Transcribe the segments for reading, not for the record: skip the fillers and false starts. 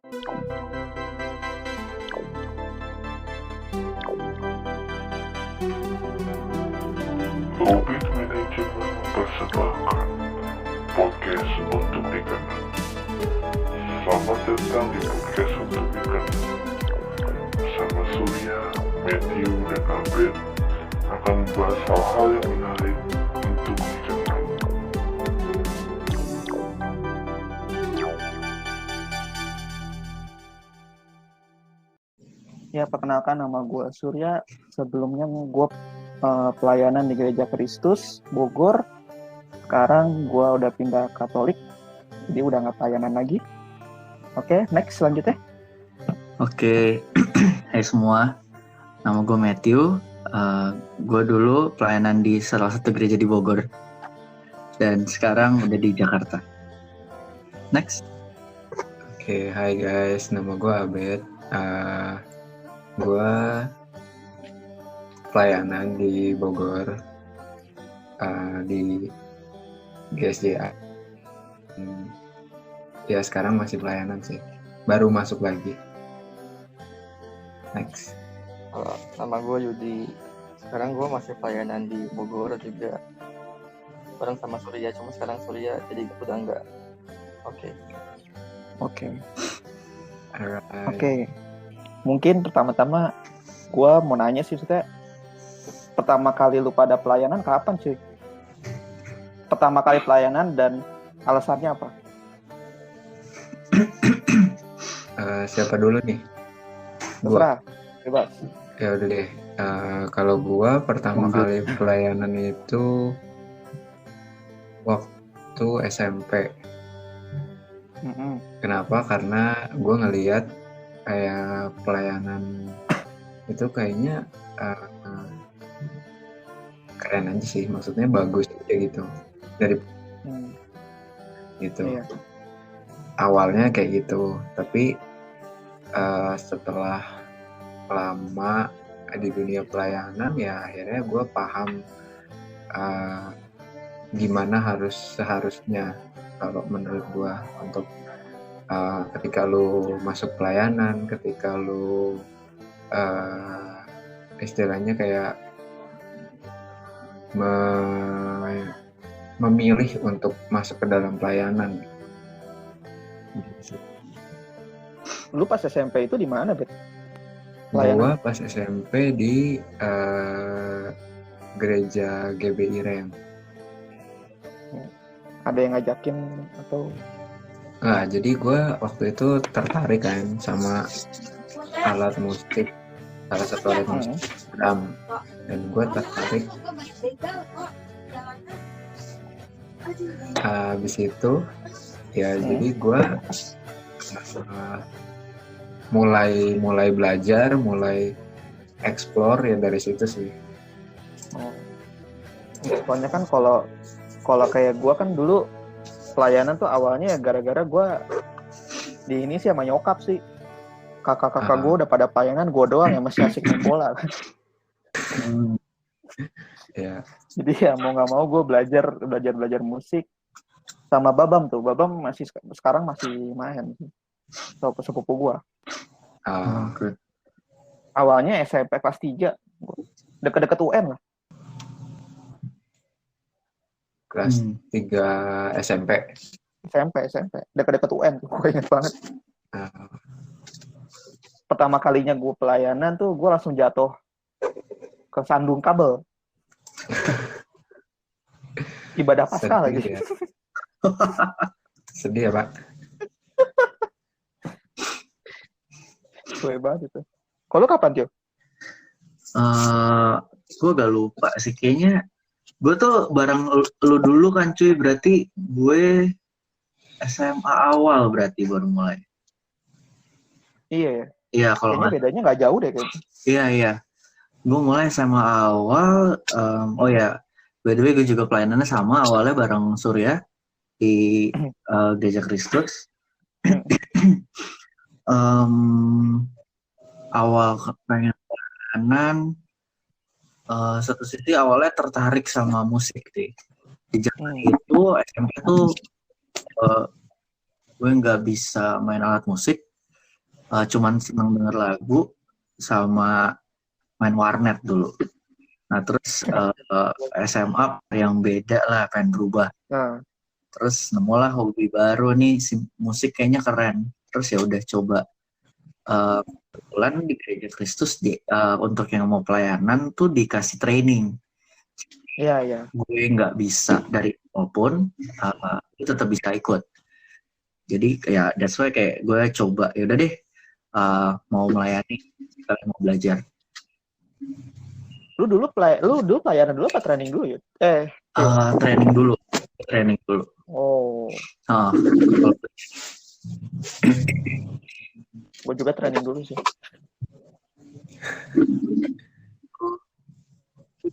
Hobi Manajemen mempersembahkan podcast untuk dikenal. Selamat datang di podcast untuk dikenal. Bersama Surya, Matthew, dan Abed akan membahas hal-hal yang menarik untuk dikenal. Ya, perkenalkan nama gue Surya. Sebelumnya gue pelayanan di Gereja Kristus Bogor. Sekarang gue udah pindah Katolik, jadi udah nggak pelayanan lagi. Oke, next selanjutnya. Oke, hai semua. Nama gue Matthew. Gue dulu pelayanan di salah satu gereja di Bogor. Dan sekarang udah di Jakarta. Next. Oke, hai guys, nama gue Abed. Gue pelayanan di Bogor, di GSJA. Ya sekarang masih pelayanan sih, baru masuk lagi. Next. Halo, nama gue Yudi. Sekarang gue masih pelayanan di Bogor juga, bareng sama Surya. Cuma sekarang Surya jadi udah enggak. Oke. Alright. Oke. Mungkin pertama-tama gue mau nanya sih, maksudnya pertama kali lu pada pelayanan kapan cuy? Pertama kali pelayanan dan alasannya apa? Siapa dulu nih? Terserah, bebas. Ya udah deh. Kalau gue pertama kali pelayanan itu waktu SMP. Kenapa? Karena gue ngelihat kayak pelayanan itu kayaknya keren aja sih, maksudnya bagus aja gitu dari gitu. Iya. Awalnya kayak gitu, tapi setelah lama di dunia pelayanan ya akhirnya gue paham gimana seharusnya kalau menurut gue untuk ketika lu masuk pelayanan, ketika lu istilahnya kayak memilih untuk masuk ke dalam pelayanan. Lu pas SMP itu di mana, Bet? Gua pas SMP di gereja GBI Rem. Ada yang ngajakin atau? Nah, jadi gue waktu itu tertarik kan sama alat musik, salah satu alat musik drum, dan gue tertarik. Habis itu ya jadi gue mulai belajar, mulai explore ya dari situ sih. Soalnya kan kalau kayak gue kan dulu pelayanan tuh awalnya ya gara-gara gue di ini sih sama nyokap sih. Kakak-kakak gue udah pada pelayanan, gue doang yang masih asik main bola. Ya. Jadi ya mau nggak mau gue belajar musik sama Babam tuh. Babam sekarang masih main. Sepupu gue. Awalnya SMP kelas 3, deket-deket UN lah. Kelas 3 SMP. Deket-deket UN tuh, gue inget banget. Pertama kalinya gue pelayanan tuh gue langsung jatuh ke sandung kabel. Ibadah Paskah lagi. Ya. Sedih ya, Pak? Gue banget itu. Kalau kapan, Tio? Gue gak lupa sih, kayaknya gue tuh bareng lu dulu kan cuy, berarti gue SMA awal berarti baru mulai. Iya ya. Iya, kalau kayaknya bedanya nggak jauh deh kayaknya. Iya. Gue mulai SMA awal. Oh ya, by the way gue juga pelayanannya sama, awalnya bareng Surya di Gereja Kristus. Awal pengen pelayanan. Satu sisi awalnya tertarik sama musik deh. Di zaman itu SMP tuh gue nggak bisa main alat musik, cuman seneng denger lagu sama main warnet dulu. Nah terus SMA yang beda lah, pengen berubah. Nah, Terus nemulah hobi baru nih, musik kayaknya keren. Terus ya udah coba. Kebetulan di Gereja Kristus untuk yang mau pelayanan tuh dikasih training. iya. Gue nggak bisa dari maupun gue tetap bisa ikut. Jadi ya that's why kayak gue coba ya udah deh mau melayani, mau belajar. Lu dulu pelayanan dulu apa training dulu ya? Training dulu. Oh, gue juga training dulu sih.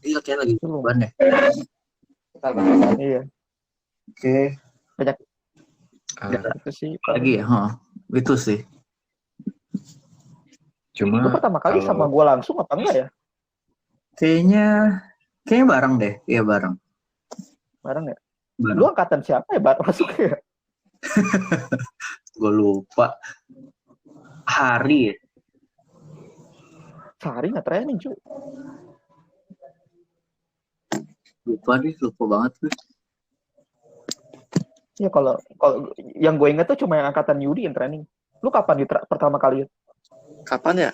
Iya kayak lagi beban ya. Iya. Oke. Banyak. Itu sih. Lagi ya, itu sih. Cuma lu pertama kali sama gue langsung apa enggak ya? Kayaknya bareng deh. Iya bareng. Bareng ya? Bareng. Lu angkatan siapa ya masuknya? Gue lupa. Hari ya? Sehari nggak training cuy. Lupa banget tuh. Ya kalau yang gue inget tuh cuma yang angkatan Yudi yang training. Lu kapan pertama kali? Kapan ya?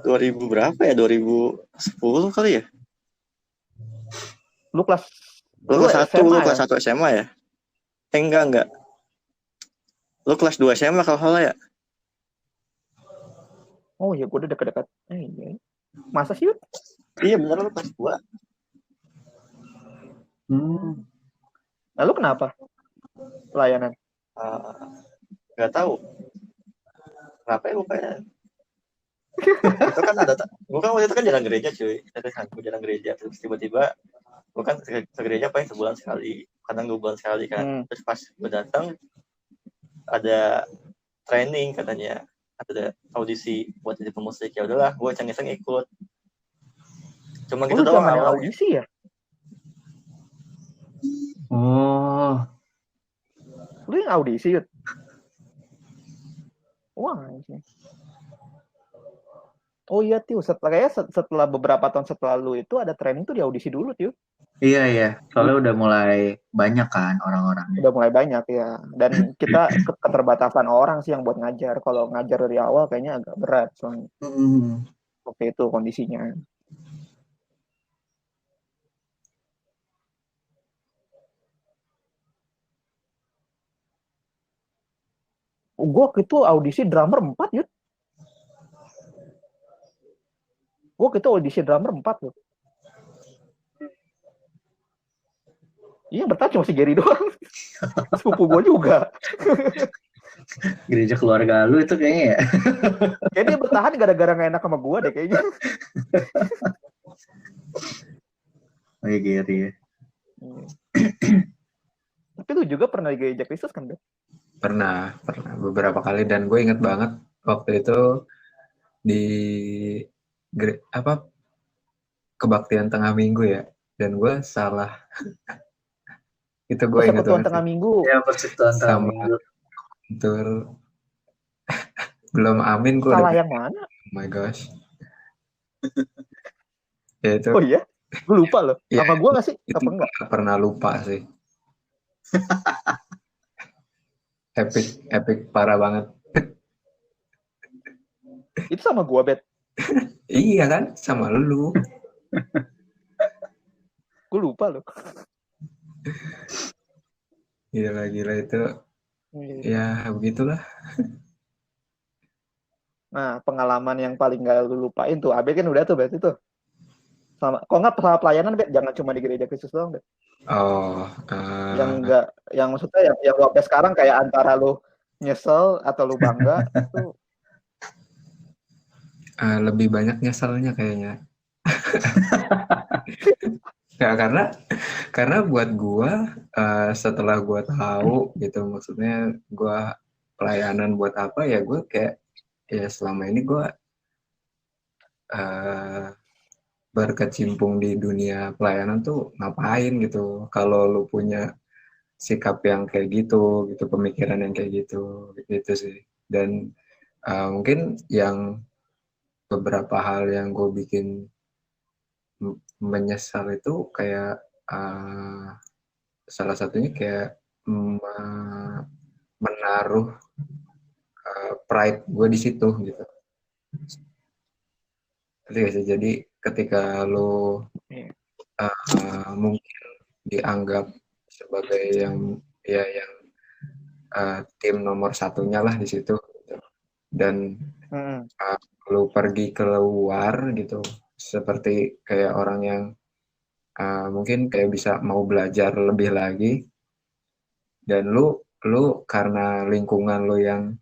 2000 berapa ya? 2010 kali ya? Lu kelas Lu kelas 1, SMA, lu kelas 1 SMA ya? Enggak. Lu kelas 2 SMA kalau salah ya? Oh ya, gue udah dekat-dekat. Iya. Masa sih? Iya bener, lu kelas 2. Lalu kenapa? Pelayanan? Gak tahu. Kenapa ya lupa ya? Itu kan gue kan waktu itu kan jarang gereja cuy. Gue jarang gereja. Terus tiba-tiba gue kan ke gereja paling sebulan sekali. Kadang 2 bulan sekali kan. Terus pas gue datang ada training katanya. Ada audisi buat jadi pemusik. Ya udahlah, gue iseng-iseng ikut. Cuma gitu doang awalnya. awalnya. Audisi ya? Oh. Lu yang audisi, Yud? Wah, oh iya, Tiu. Setelah beberapa tahun setelah lu itu ada training tuh di audisi dulu, Tiu. Iya. Soalnya udah mulai banyak kan orang-orang. Udah mulai banyak ya. Dan kita keterbatasan orang sih yang buat ngajar. Kalau ngajar dari awal kayaknya agak berat soalnya. Oke, itu kondisinya. Gue itu audisi drummer 4, Yud. Gue itu audisi drummer 4, Yud. Iya, bertahan cuma si Gary doang. Sepupu gue juga. Gereja keluarga lu itu kayaknya ya. Kayaknya dia bertahan gara-gara gak enak sama gue deh kayaknya. Oh iya Gary ya. Tapi lu juga pernah di Gereja Kristus kan, Beb? Pernah beberapa kali, dan gue inget banget waktu itu di kebaktian tengah minggu ya, dan gue salah. Itu gue inget Persekutuan banget. tengah minggu. Ya, persekutuan tengah minggu. Betul. Belum amin gue. Salah yang mana? Oh my gosh. Ya itu. Oh iya? Gue lupa loh. Ya, sama gue gak sih? Apa enggak? Pernah lupa sih. Epic parah banget. Itu sama gue, Bet. Iya kan? Sama lu. Gue lupa loh. Gila itu. Ya begitulah. Nah, pengalaman yang paling gak lu lupain tuh. Abe kan udah tuh, Bet, itu. Kok nggak sama pelayanan, Bet? Jangan cuma di Gereja Kristus doang, Bet. Oh. Yang maksudnya yang lu sampai sekarang kayak antara lu nyesel atau lu bangga itu. Lebih banyak nyeselnya kayaknya. Ya karena buat gua setelah gua tahu gitu, maksudnya gua pelayanan buat apa ya, gua kayak ya selama ini gua berkecimpung di dunia pelayanan tuh ngapain gitu, kalau lu punya sikap yang kayak gitu, pemikiran yang kayak gitu sih. Dan Mungkin yang beberapa hal yang gue bikin menyesal itu kayak salah satunya kayak menaruh pride gue di situ gitu. Jadi ketika lo mungkin dianggap sebagai yang tim nomor satunya lah di situ gitu. Dan lu pergi keluar gitu seperti kayak orang yang mungkin kayak bisa mau belajar lebih lagi, dan lu karena lingkungan lu yang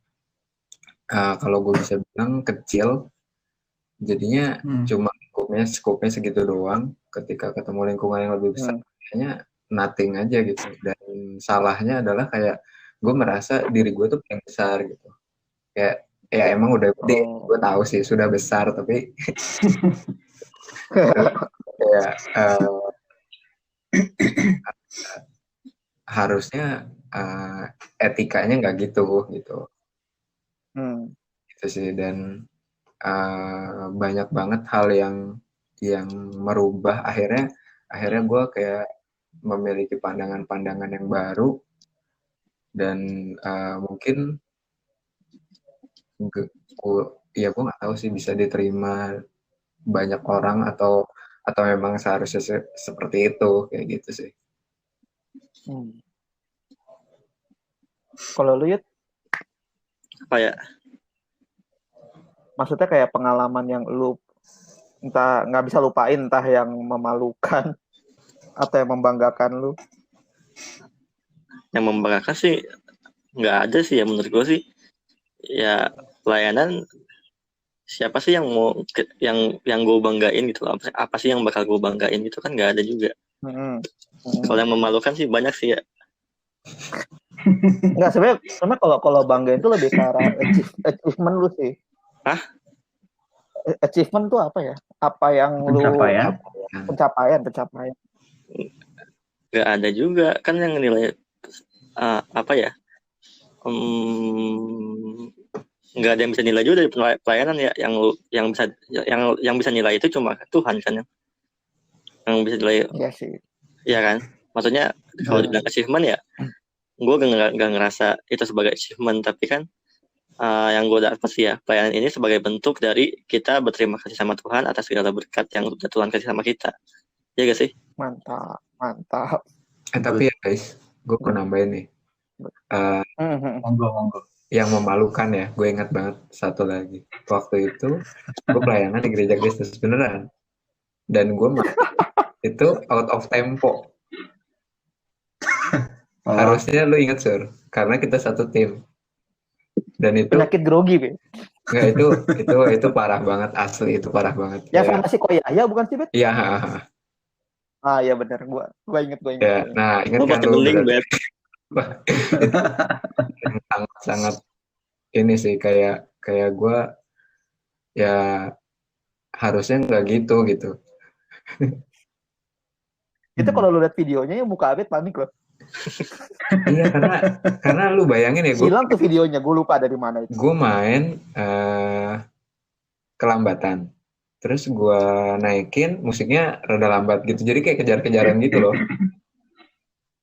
kalau gue bisa bilang kecil, jadinya cuma skupnya segitu doang. Ketika ketemu lingkungan yang lebih besar kayaknya nothing aja gitu. Dan salahnya adalah kayak gue merasa diri gue tuh paling besar gitu. Kayak ya emang udah gede, gue tahu sih sudah besar, tapi kayak harusnya etikanya nggak gitu. Itu sih. Dan banyak banget hal yang merubah akhirnya gue kayak memiliki pandangan yang baru, dan mungkin gue nggak tahu sih bisa diterima banyak orang atau memang seharusnya seperti itu, kayak gitu sih. Kalau lu Yud? Apa ya? Maksudnya kayak pengalaman yang lu entah nggak bisa lupain, entah yang memalukan atau yang membanggakan lu? Yang membanggakan sih nggak ada sih ya, menurut gue sih. Ya pelayanan, siapa sih yang mau yang gue banggain gitu? Apa sih yang bakal gue banggain gitu kan nggak ada juga. Kalau yang memalukan sih banyak sih ya. Enggak, sebenarnya kalau banggain itu lebih ke arah achievement lu sih. Achievement tuh apa ya? Apa yang pencapaian. Nggak ada juga kan yang nilai apa ya? Nggak ada yang bisa nilai juga dari pelayanan ya. Yang bisa nilai itu cuma Tuhan kan yang bisa nilai. Iya sih. Iya kan? Maksudnya kalau dibilang achievement ya, gue gak ngerasa itu sebagai achievement, tapi kan yang gue dapat sih ya, pelayanan ini sebagai bentuk dari kita berterima kasih sama Tuhan atas segala berkat yang udah Tuhan kasih sama kita. Iya gak sih? Mantap. Tapi ya guys, gue mau nambahin nih. Monggo. Yang memalukan ya, gue ingat banget satu lagi. Waktu itu gue pelayanan di Gereja Kristus beneran, dan gue itu out of tempo. Harusnya lu inget Sur, karena kita satu tim. Dan itu penyakit grogi, Be. Enggak, itu parah banget, asli itu parah banget. Ya sama si Koyaya bukan sih, Bet? Iya. Iya benar, gua inget. Ya, nah ingat kan lu sangat ini sih kayak gue ya harusnya nggak gitu. Itu kalau lu lihat videonya ya muka Abed panik loh. Iya, karena lu bayangin ya, hilang tuh videonya, gue lupa dari mana itu. Gue main kelambatan, terus gue naikin musiknya rada lambat gitu, jadi kayak kejar-kejaran gitu loh.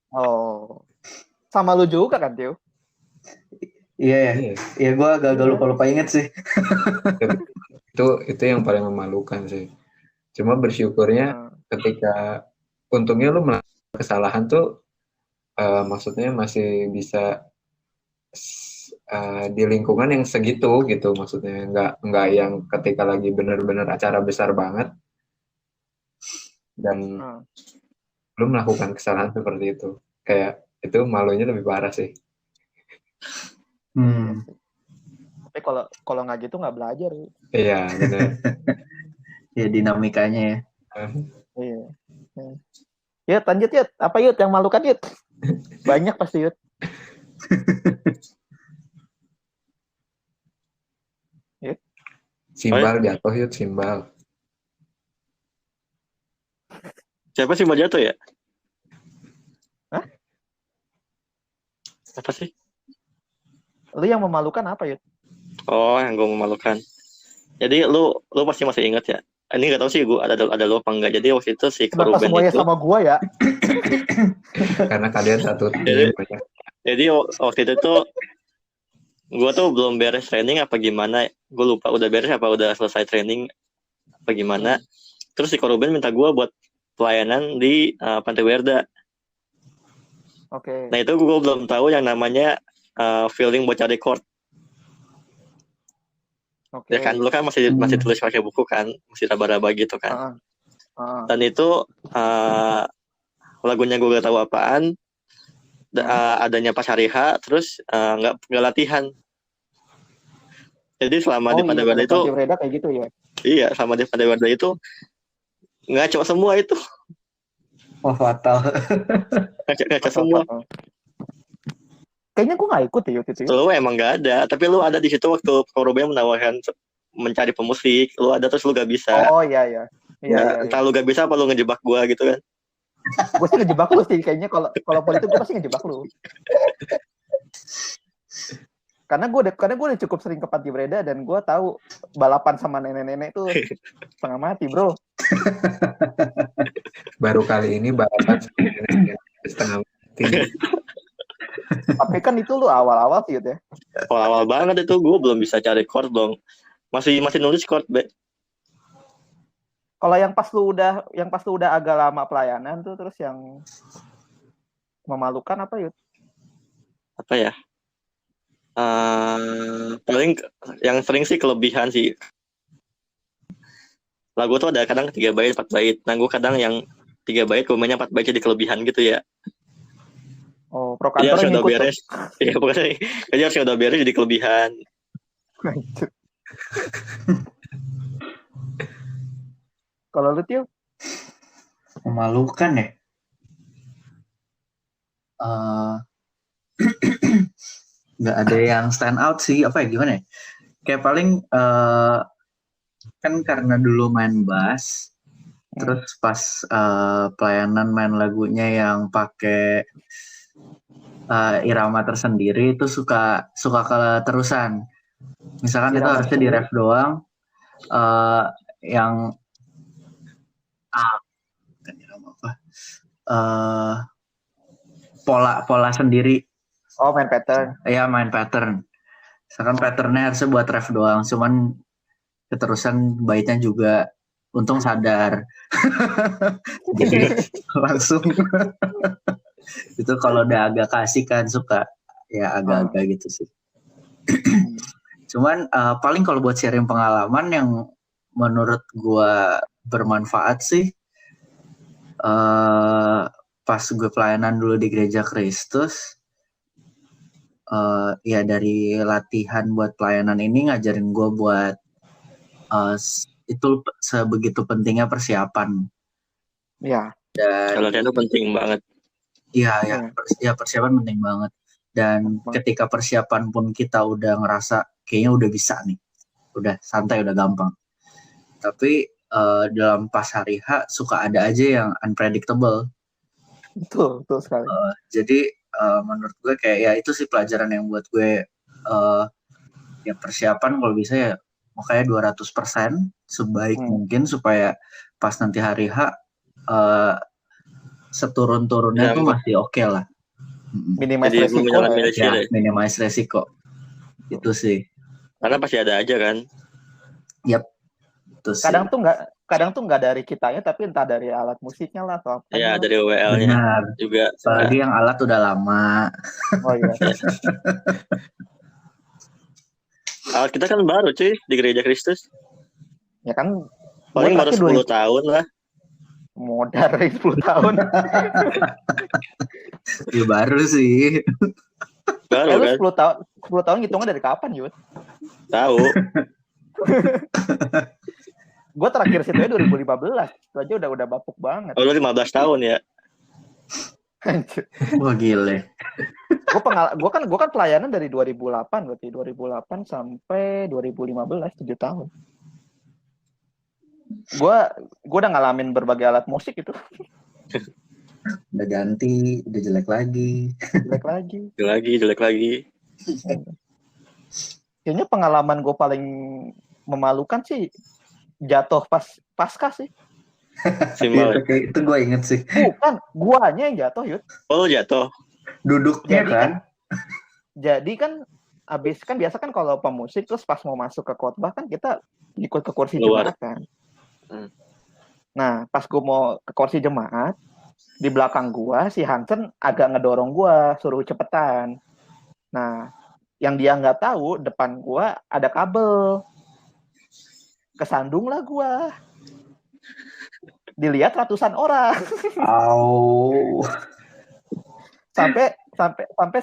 Oh, sama lu juga kan, Tio? Iya, gue agak lupa inget sih. itu yang paling memalukan sih. Cuma bersyukurnya ketika untungnya lu melakukan kesalahan tuh maksudnya masih bisa di lingkungan yang segitu gitu, maksudnya nggak yang ketika lagi benar-benar acara besar banget dan lu melakukan kesalahan seperti itu, kayak itu malunya lebih parah sih. Tapi kalau nggak gitu nggak belajar. Iya benar. Ya dinamikanya ya. Iya. Yud, lanjut Yud. Apa Yud yang malukan Yud? Banyak pasti Yud. Simbal jatuh Yud, simbal. Siapa sih mau jatuh ya? Hah? Apa sih? Lu yang memalukan apa Yud? Oh, yang gue memalukan. Jadi lu pasti masih ingat ya. Ini nggak tahu sih gue ada lu apa enggak. Jadi waktu itu si Kenapa Koruben semuanya itu. sama gua ya? Karena kalian satu Jadi- tim ya. Jadi waktu itu tuh gue tuh belum beres training apa gimana. Gue lupa udah beres apa udah selesai training apa gimana. Terus si Koruben minta gue buat pelayanan di Pantai Werda. Oke. Nah itu gue belum tahu yang namanya feeling bocah record. Oke. Ya kan dulu kan masih tulis pakai buku kan, masih raba-raba gitu kan. Dan itu lagunya gue gak tahu apaan. Adanya pas hari H, terus nggak latihan. Jadi selama di Pantai Werda itu, Pantai Werda kayak gitu ya. iya selama di Pantai Werda itu ngaco semua itu, Oh, fatal. ngaco semua. Kayaknya gue nggak ikut ya waktu itu. Ya. Lu emang nggak ada, tapi lu ada di situ waktu Koruben menawarkan mencari pemusik, lu ada terus lu gak bisa. Oh iya. Entah lu gak bisa apa lu ngejebak gua gitu kan. Gue sih ngejebak lu sih. Kayaknya kalau itu gue pasti ngejebak lu. Karena gue udah cukup sering ke Pantai Werda dan gue tahu balapan sama nenek-nenek itu setengah mati, bro. Baru kali ini balapan setengah mati. Tapi kan itu lu awal-awal sih ya. Awal-awal banget itu gue belum bisa cari chord dong. Masih nulis chord, Be. Kalau yang pas lu udah agak lama pelayanan tuh, terus yang memalukan apa Yud? Apa ya? Paling yang sering sih kelebihan sih. Lagu tuh ada kadang 3 bait, 4 bait. Nah, gue kadang yang 3 bait, gue mainnya 4 bait jadi kelebihan gitu ya. Oh, pro Jadi kantor harus yang udah ikut. beres. Iya, pokoknya jadi harus udah beres jadi kelebihan. Kalau lu Tio? Memalukan ya. Nggak ada yang stand out sih, apa ya, gimana ya, kayak paling kan karena dulu main bass, terus pas pelayanan main lagunya yang pakai irama tersendiri itu suka keterusan. Misalkan itu harusnya di ref doang, yang bukan irama apa, pola sendiri. Oh, main pattern. Iya, main pattern. Misalkan patternnya harusnya buat ref doang, cuman keterusan baitnya juga. Untung sadar. Jadi langsung itu kalau udah agak kasih kan suka ya agak-agak gitu sih. Cuman paling kalau buat sharing pengalaman yang menurut gua bermanfaat sih, pas gue pelayanan dulu di Gereja Kristus, ya dari latihan buat pelayanan ini ngajarin gue buat itu sebegitu pentingnya persiapan. Iya. Dan Kalau itu penting banget. Iya, persiapan penting banget. Dan ketika persiapan pun kita udah ngerasa kayaknya udah bisa nih, udah santai, udah gampang. Tapi dalam pas hari H suka ada aja yang unpredictable. Betul sekali. Jadi menurut gue kayak ya itu sih pelajaran yang buat gue, ya persiapan kalau bisa ya makanya 200% sebaik mungkin supaya pas nanti hari H seturun-turunnya tuh masih oke lah. Minimize resiko. Minimize resiko. Itu sih. Karena pasti ada aja kan. Yap. Itu sih. Kadang tuh nggak dari kitanya, tapi entah dari alat musiknya lah atau apa. Iya, dari WL-nya. Benar. Juga. Apalagi yang alat udah lama. Oh iya. Alat kita kan baru cuy di Gereja Kristus. Ya kan. Paling baru 10 tahun lah. Modal 10 tahun. Ya baru sih. Baru kan. 10 tahun hitungnya dari kapan, Yud? Tahu. Gue terakhir situ 2015. Itu aja udah bapuk banget. Oh, lu 15 tahun ya. Wah, gile. Gue kan pelayanan dari 2008 berarti 2008 sampai 2015, 7 tahun. Gue udah ngalamin berbagai alat musik itu. Udah ganti, udah jelek lagi. Jelek lagi. Jelek lagi. kayaknya pengalaman gue paling memalukan sih jatuh pas pasca sih. Simbol. Itu gue inget sih. Bukan, guanya yang jatuh, Yud. Oh, jatuh. Duduknya Jadi kan. Jadi kan abis kan biasa kan kalau pemusik terus pas mau masuk ke khotbah kan kita ikut ke kursi Keluar. jemaat kan. Hmm. Nah, pas gue mau ke kursi jemaat, di belakang gua si Hansen agak ngedorong gua suruh cepetan. Nah, yang dia nggak tahu depan gua ada kabel. Kesandung lah gua. Dilihat ratusan orang. Au. sampai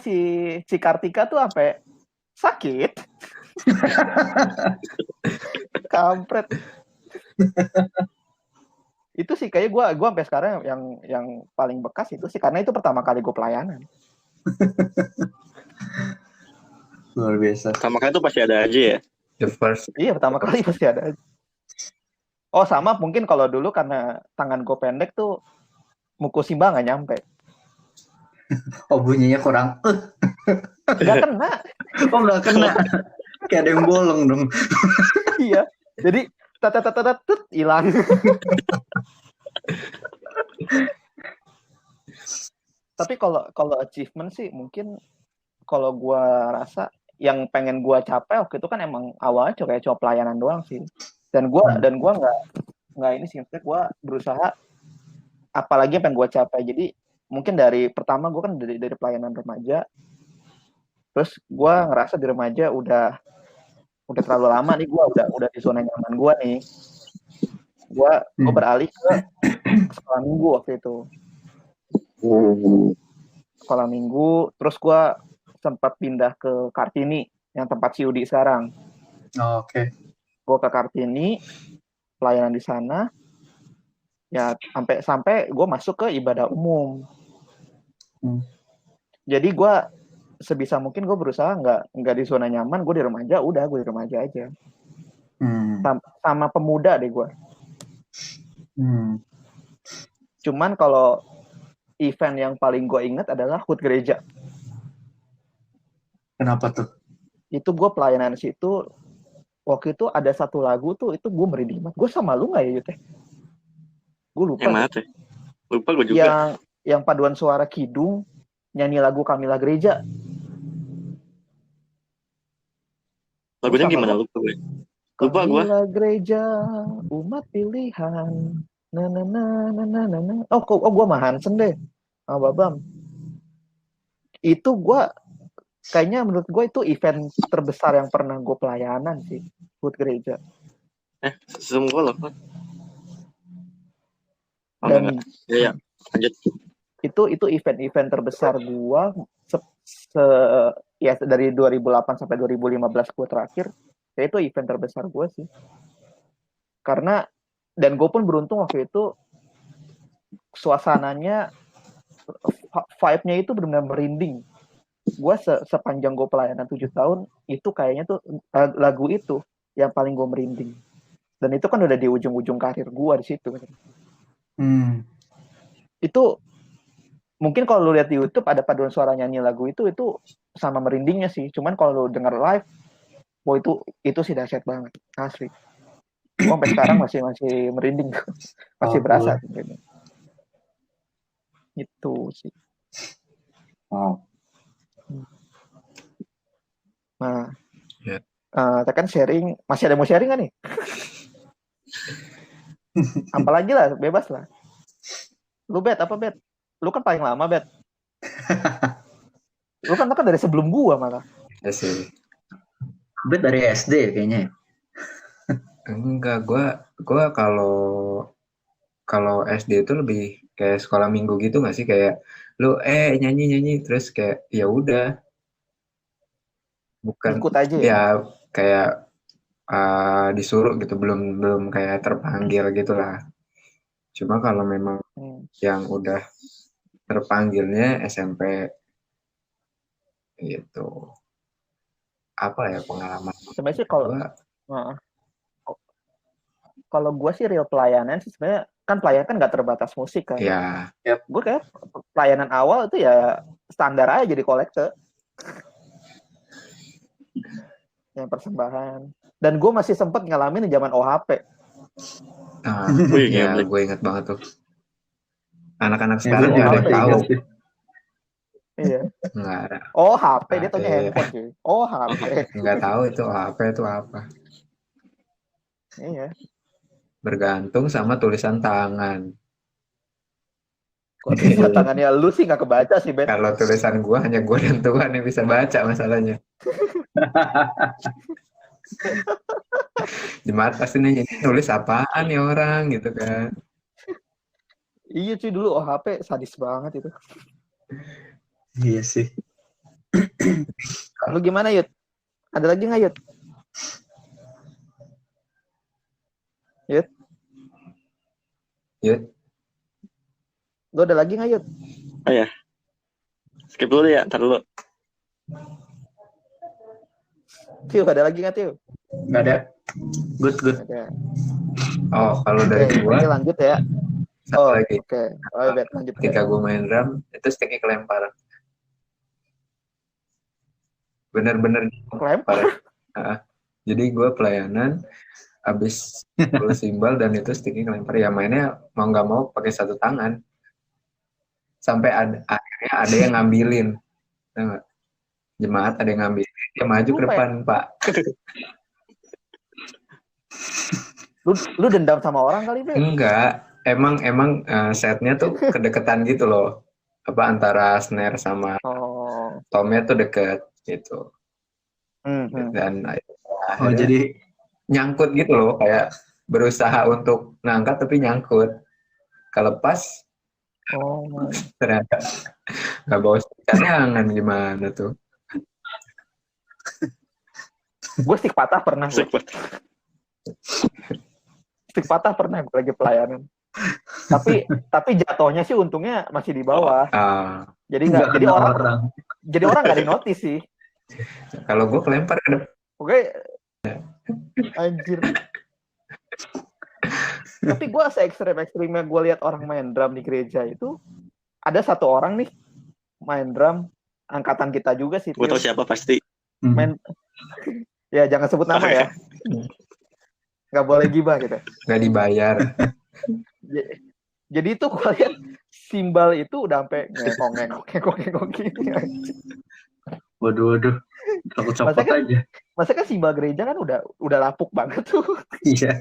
si Kartika tuh sampai sakit. Kampret. Itu sih kayak gue sampai sekarang yang paling bekas itu sih karena itu pertama kali gue pelayanan. Luar biasa. Sama kan itu pasti ada aja ya. The first. Iya, pertama kali pasti ada. Oh, sama mungkin kalau dulu karena tangan gue pendek tuh mukosimba nggak nyampe. Oh, bunyinya kurang. Nggak kena. Oh, nggak kena. Kayak ada yang bolong dong. Iya. Jadi tut hilang. Tapi kalau achievement sih mungkin kalau gue rasa yang pengen gue capai waktu itu kan emang awalnya cuma pelayanan doang sih. Dan gue nggak ini sih, maksudnya gue berusaha apalagi yang pengen gue capai. Jadi mungkin dari pertama gue kan dari pelayanan remaja, terus gue ngerasa di remaja udah terlalu lama nih, gue udah di zona nyaman gue nih. Gue beralih ke sekolah minggu waktu itu. Sekolah minggu, terus gue sempat pindah ke Kartini yang tempat si Udi sekarang. Oh, oke. Gue ke Kartini, pelayanan di sana, ya sampai gue masuk ke ibadah umum. Jadi gue sebisa mungkin gue berusaha nggak di zona nyaman, gue di remaja, udah gue di remaja aja. Sama pemuda deh gue. Cuman kalau event yang paling gue ingat adalah HUT gereja. Kenapa tuh? Itu gue pelayanan di situ. Waktu itu ada satu lagu tuh, itu gue merinding banget. Gue sama lu nggak ya, Yute? Gue lupa. Yang mana tuh? Lupa gue juga. Yang paduan suara kidung, nyanyi lagu Kamilah Gereja. Lagunya gimana? Lupa gue. Lupa gue. Kamilah Gereja, umat pilihan. Nah. Oh, gue mah Hansen deh. Babam. Itu gue kayaknya menurut gue itu event terbesar yang pernah gue pelayanan sih, HUT gereja. Semua loh. Dan ya, lanjut. Itu event terbesar gue ya dari 2008 sampai 2015 gue terakhir. Ya itu event terbesar gue sih. Karena dan gue pun beruntung waktu itu suasananya, vibe-nya itu benar-benar merinding. Gue sepanjang gue pelayanan 7 tahun itu kayaknya tuh lagu itu yang paling gue merinding. Dan itu kan udah di ujung-ujung karir gue di situ. Itu mungkin kalau lu lihat di YouTube ada paduan suara nyanyi lagu itu sama merindingnya sih. Cuman kalau lu denger live, itu sih dahsyat banget, asli. Gue sampai sekarang masih merinding, masih berasa. Itu sih. Nah, kita kan sharing, masih ada mau sharing nggak nih? Apalagi lah, bebas lah. Lu Bet, apa Bet? Lu kan paling lama Bet. Lu kan dari sebelum gua malah. Ya sih. Bet dari SD kayaknya. Enggak, gua kalau SD itu lebih kayak sekolah minggu gitu nggak sih, kayak lu nyanyi terus kayak ya udah. Bukan ikut aja ya kayak disuruh gitu, belum kayak terpanggil gitulah. Cuma kalau memang yang udah terpanggilnya SMP gitu, apa ya pengalaman sebenarnya sih kalau gue sih real pelayanan sih sebenarnya kan pelayanan kan nggak terbatas musik kan ya. Gue kayak pelayanan awal itu ya standar aja jadi kolektor. yang persembahan. Dan gue masih sempet ngalamin di zaman OHP. Wih, Ya, geblek. gue ingat banget tuh. Anak-anak Ya, sekarang gue nggak ada yang juga tahu. ingat sih. Iya. Nggak ada. OHP dia taunya Iya. handphone cuy. OHP. Nggak tahu itu apa itu apa. Iya. Bergantung sama tulisan tangan. Kok tulisan tangannya lu sih nggak kebaca sih, Ben. Kalau tulisan gue hanya gue dan Tuhan yang bisa baca masalahnya. Jemaat pasti nanya, ini nulis apaan nih orang gitu kan. Iya cuy, dulu OHP sadis banget itu. Iya sih. Lu gimana, Yud? Ada lagi nggak, Yud? Yud? Yud, Lu ada lagi nggak, Yud? Skip dulu ya, ntar dulu. Tiu, ada lagi nggak, Tiu? Nggak ada. Good. Ada. oh kalau dari Oke, gue ini lanjut ya. satu lagi. Oke. Oh, Bet, lanjut. Ketika gue main drum itu sticknya kelempar. Bener-bener Kelempar. Jadi gue pelayanan habis full simbal dan itu sticknya kelempar. Ya mainnya mau nggak mau pakai satu tangan. Sampai akhirnya ada yang ngambilin. Tahu nggak? Jemaat ada yang ngambilin. Dia maju ke depan, Pak. Lu dendam sama orang kali, Bet? Enggak. Emang setnya tuh kedekatan gitu loh. Apa antara snare sama Oh. tomnya tuh deket gitu. Mhm. Dan Oh, jadi nyangkut gitu loh, kayak berusaha untuk ngangkat tapi nyangkut. Kelepas Oh. ternyata nggak bawa tangan, gimana tuh. Gue stick patah pernah. Gua. Stick patah pernah gue lagi pelayanan. Tapi jatuhnya sih untungnya masih di bawah. Jadi nggak. Jadi kena orang. Jadi orang nggak di notice sih. Kalau gue kelempar ke depan. Oke. Anjir. Tapi gue se-ekstrim-ekstrimnya gue lihat orang main drum di gereja itu, ada satu orang nih main drum angkatan kita juga sih. Gue tau siapa pasti. Main, ya jangan sebut nama ya. Nggak boleh gibah gitu. Nggak dibayar. Jadi itu gue lihat simbal itu udah sampai ngekong gini. Waduh. Aku copot aja. Masa kan simbal gereja kan udah lapuk banget tuh. Iya.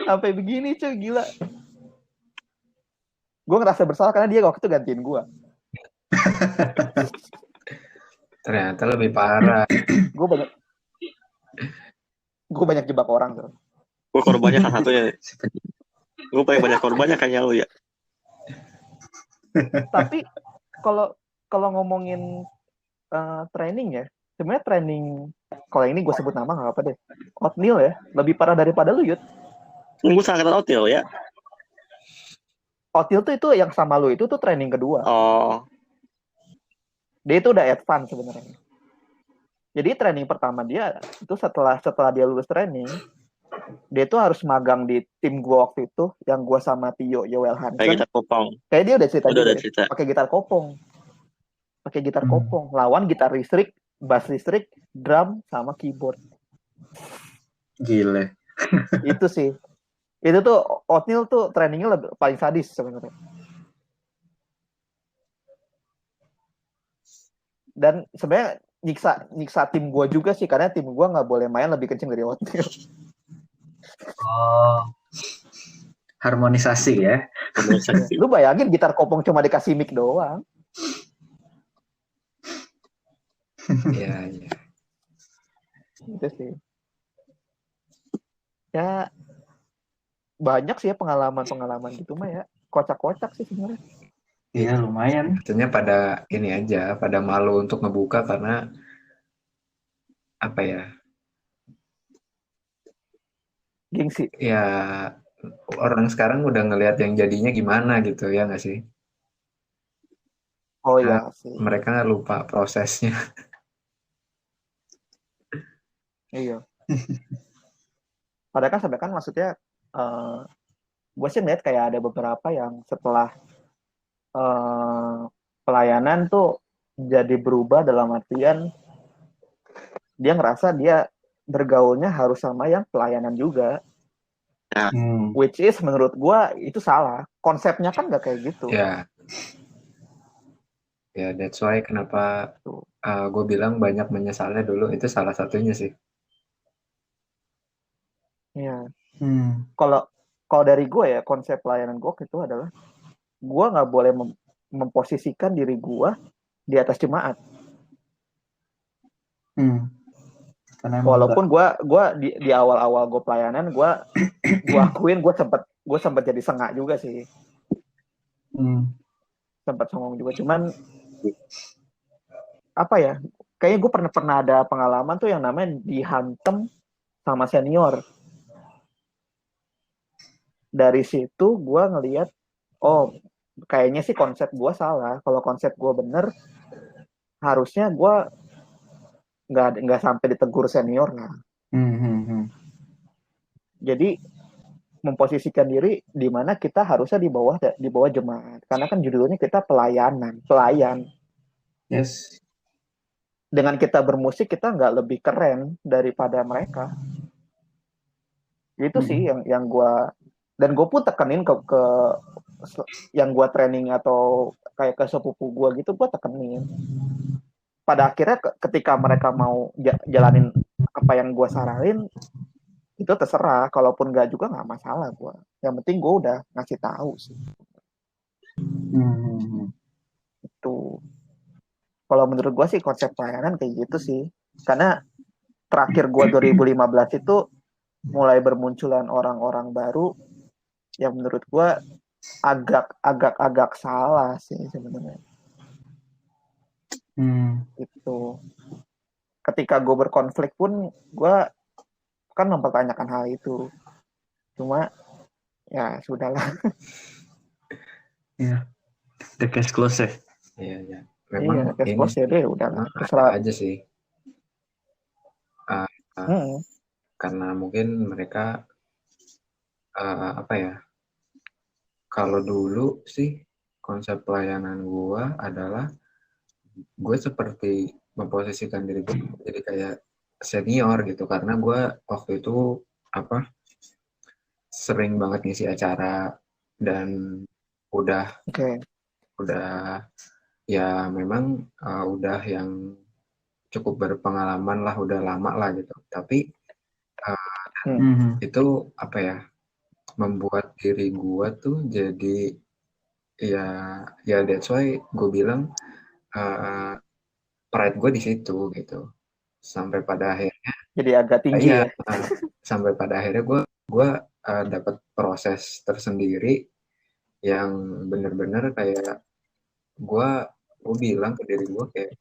Sampai begini cuy, gila. Gue ngerasa bersalah karena dia waktu itu gantiin gue. Ternyata lebih parah. Gue banyak jebak orang tuh. Gue korbannya salah satunya. Gue paling banyak korbannya kayaknya lu ya. Tapi kalau ngomongin training ya, sebenarnya training kalau ini gue sebut nama nggak apa deh. Oatmeal ya, lebih parah daripada lu, Yud. Gue sangat oatmeal ya. Oatmeal tuh itu yang sama lu itu tuh training kedua. Oh. Dia itu udah advance sebenarnya. Jadi training pertama dia itu setelah dia lulus training, dia tuh harus magang di tim gue waktu itu yang gue sama Tio Yoel Hansen. Kayak gitar kopong. Kayak dia udah cerita Udah cerita. Pakai gitar kopong. Lawan gitar listrik, bass listrik, drum sama keyboard. Gile. Itu sih. Itu tuh Oatmeal tuh trainingnya paling sadis sebenarnya. Dan sebenarnya nyiksa tim gue juga sih, karena tim gue nggak boleh main lebih kenceng dari Oatmeal. Oh, harmonisasi ya. Lu bayangin gitar kopong cuma dikasih mic doang. Iya. Itu sih. Ya banyak sih ya pengalaman gitu mah ya. Kocak-kocak sih sebenarnya. Iya, lumayan. Artinya pada ini aja, pada malu untuk ngebuka karena apa ya? Gengsi. Ya orang sekarang udah ngelihat yang jadinya gimana gitu ya nggak sih? Oh iya sih. Mereka lupa prosesnya. Iya. Padahal kan maksudnya gue sih ngeliat kayak ada beberapa yang setelah pelayanan tuh jadi berubah dalam artian dia ngerasa dia bergaulnya harus sama yang pelayanan juga, which is menurut gue itu salah. Konsepnya kan nggak kayak gitu. Ya, that's why kenapa gue bilang banyak menyesalnya dulu, itu salah satunya sih. Iya. Kalau dari gue ya, konsep pelayanan gue itu adalah gue nggak boleh memposisikan diri gue di atas jemaat. Walaupun gue di awal-awal gue pelayanan, gue akuin gue sempat jadi sengak juga sih. Sempat songong juga, cuman apa ya, kayaknya gue pernah ada pengalaman tuh yang namanya dihantem sama senior. Dari situ gue ngelihat, oh kayaknya sih konsep gue salah. Kalau konsep gue bener, harusnya gue nggak sampai ditegur senior lah. Jadi memposisikan diri di mana kita harusnya di bawah jemaat, karena kan judulnya kita pelayan. Yes. Dengan kita bermusik kita nggak lebih keren daripada mereka. Itu sih yang gue, dan gue pun tekenin ke yang gue training atau kayak ke sepupu gue gitu, gue tekenin. Pada akhirnya ketika mereka mau jalanin apa yang gue saranin, itu terserah. Kalaupun nggak juga nggak masalah gue. Yang penting gue udah ngasih tahu sih. Itu. Kalau menurut gue sih konsep pelayanan kayak gitu sih. Karena terakhir gue 2015 itu mulai bermunculan orang-orang baru yang menurut gue agak salah sih sebenarnya. Itu. Ketika gue berkonflik pun gue kan mempertanyakan hal itu. Cuma ya sudahlah. Iya. The case close ya. Iya. Memang case close ya deh, udah terserah aja sih. Karena mungkin mereka apa ya? Kalau dulu sih konsep pelayanan gue adalah gue seperti memposisikan diri gue jadi kayak senior gitu, karena gue waktu itu sering banget ngisi acara dan udah ya memang udah yang cukup berpengalaman lah, udah lama lah gitu. Tapi itu apa ya, membuat diri gue tuh jadi ya that's why gue bilang pride gue di situ gitu. Sampai pada akhirnya jadi agak tinggi ya. Sampai pada akhirnya gue dapat proses tersendiri yang bener-bener kayak gue bilang ke diri gue kayak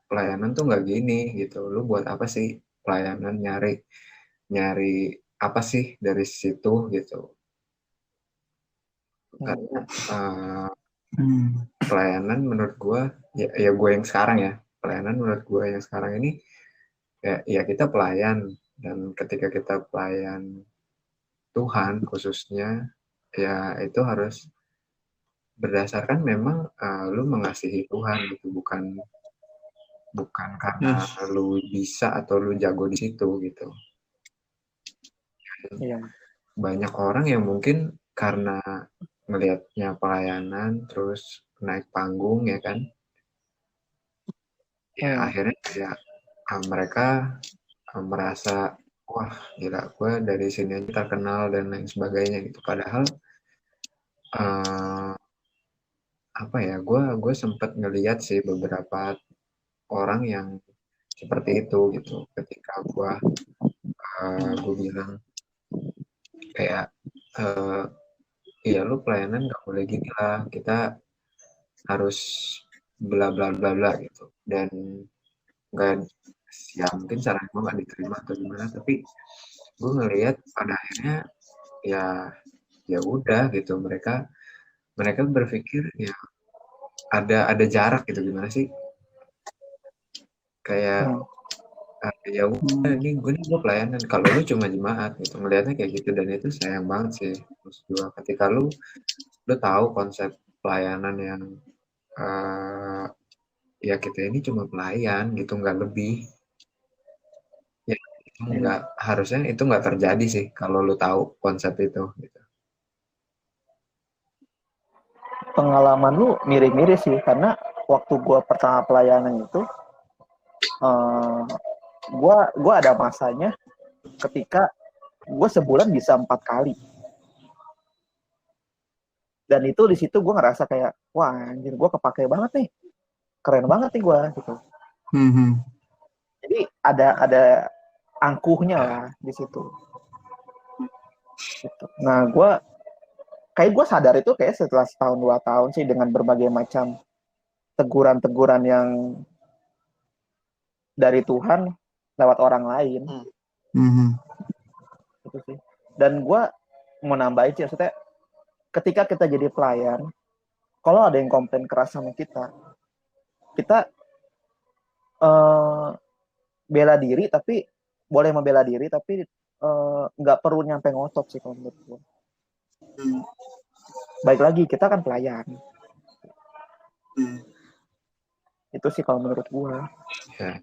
pelayanan tuh nggak gini gitu. Lu buat apa sih pelayanan, nyari apa sih dari situ gitu. Karena pelayanan menurut gue ya gue yang sekarang ya, pelayanan menurut gue yang sekarang ini ya kita pelayan, dan ketika kita pelayan Tuhan khususnya ya itu harus berdasarkan memang lu mengasihi Tuhan gitu, bukan karena lu bisa atau lu jago di situ gitu. Banyak orang yang mungkin karena ngelihatnya pelayanan terus naik panggung ya kan, akhirnya kayak mereka merasa wah gila gue dari sini aja terkenal dan lain sebagainya gitu. Padahal apa ya, gue sempat ngelihat sih beberapa orang yang seperti itu gitu. Ketika gue bilang kayak iya lu pelayanan gak boleh gini lah, kita harus bla bla bla bla gitu. Dan nggak, ya mungkin saran gue nggak diterima atau gimana, tapi gue ngelihat pada akhirnya ya udah gitu, mereka berpikir ya ada jarak gitu. Gimana sih, kayak ya udah ini gue pelayanan, kalau lu cuma jemaat gitu, ngelihatnya kayak gitu. Dan itu sayang banget sih maksud gue, ketika lu tahu konsep pelayanan yang ya kita ini cuma pelayan gitu, nggak lebih. harusnya itu nggak terjadi sih kalau lu tahu konsep itu gitu. Pengalaman lu mirip-mirip sih, karena waktu gue pertama pelayanan itu, gue ada masanya ketika gue sebulan bisa 4 kali. Dan itu di situ gue ngerasa kayak, wah anjir gue kepake banget nih, keren banget nih gue gitu. Jadi ada angkuhnya lah di situ. Gitu. Nah gue sadar itu kayak setelah setahun 2 tahun sih, dengan berbagai macam teguran-teguran yang dari Tuhan lewat orang lain. Gitu sih. Dan gue mau nambahin sih, maksudnya ketika kita jadi pelayan, kalau ada yang komplain keras sama kita bela diri, tapi boleh membela diri, tapi nggak perlu nyampe ngotot sih kalau menurut gue. Baik lagi, kita kan pelayan. Itu sih kalau menurut gue. Ya.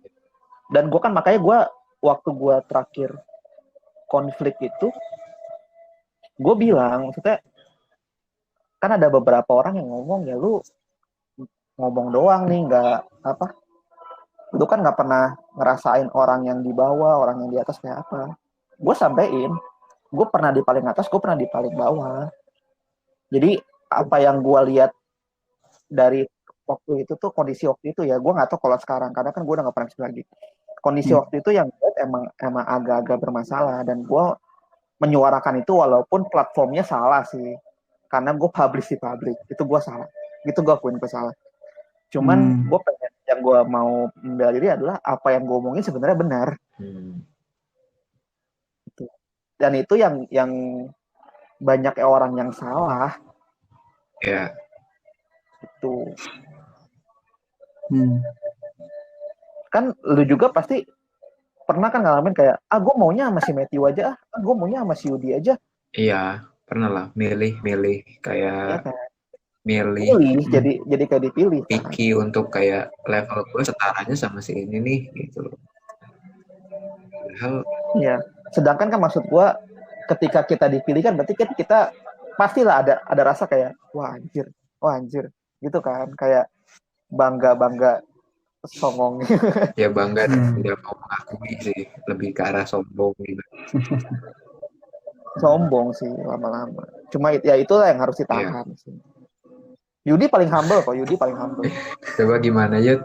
Dan gue kan makanya waktu gue terakhir konflik itu, gue bilang, maksudnya kan ada beberapa orang yang ngomong, ya lu ngomong doang nih, nggak apa, lu kan nggak pernah ngerasain orang yang di bawah, orang yang di atas kayak apa. Gue sampein, gue pernah di paling atas, gue pernah di paling bawah. Jadi apa yang gue lihat dari waktu itu tuh, kondisi waktu itu ya, gue nggak tahu kalau sekarang, karena kan gue udah nggak pernah kesini lagi. Kondisi waktu itu yang emang agak-agak bermasalah, dan gue menyuarakan itu walaupun platformnya salah sih, karena gue publish di publik, itu gue salah, itu gue akuin gue salah. Cuman gue pengen, yang gue mau membela diri adalah apa yang gue omongin sebenarnya benar. Dan itu yang banyak orang yang salah. Ya. Itu. Kan lu juga pasti pernah kan ngalamin kayak, gue maunya sama si Matthew aja, gue maunya sama si Yudi aja. Iya, pernah lah, milih kayak Ya, kan? milih jadi kayak dipilih kan? picky untuk kayak level gue setaranya sama si ini nih gitu loh. Padahal ya, sedangkan kan maksud gue, ketika kita dipilih kan berarti kan kita pastilah ada rasa kayak wah anjir gitu kan, kayak bangga songong. ya bangga dan tidak mau mengakui sih, lebih ke arah sombong gitu. Sombong sih lama-lama. Cuma ya itulah yang harus ditahan sih. Yudi paling humble kok, Yudi paling humble. Coba gimana Yud?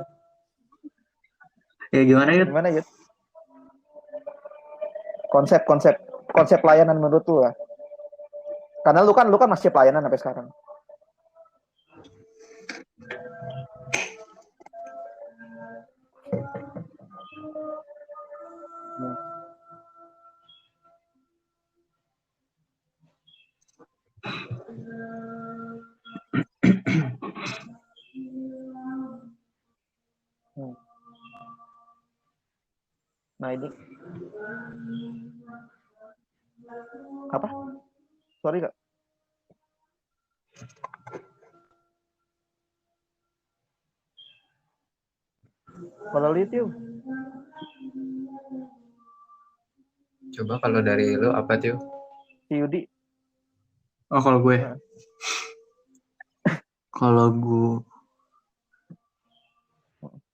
Ya gimana Yud? Gimana Yud? Konsep pelayanan menurut lu lah. Karena lu kan masih pelayanan sampai sekarang. Nah ini apa? Sorry Kak. Kalau lihat yuk. Coba kalau dari lu apa tuh? Si Yudi. Oh kalau gue, kalau gue,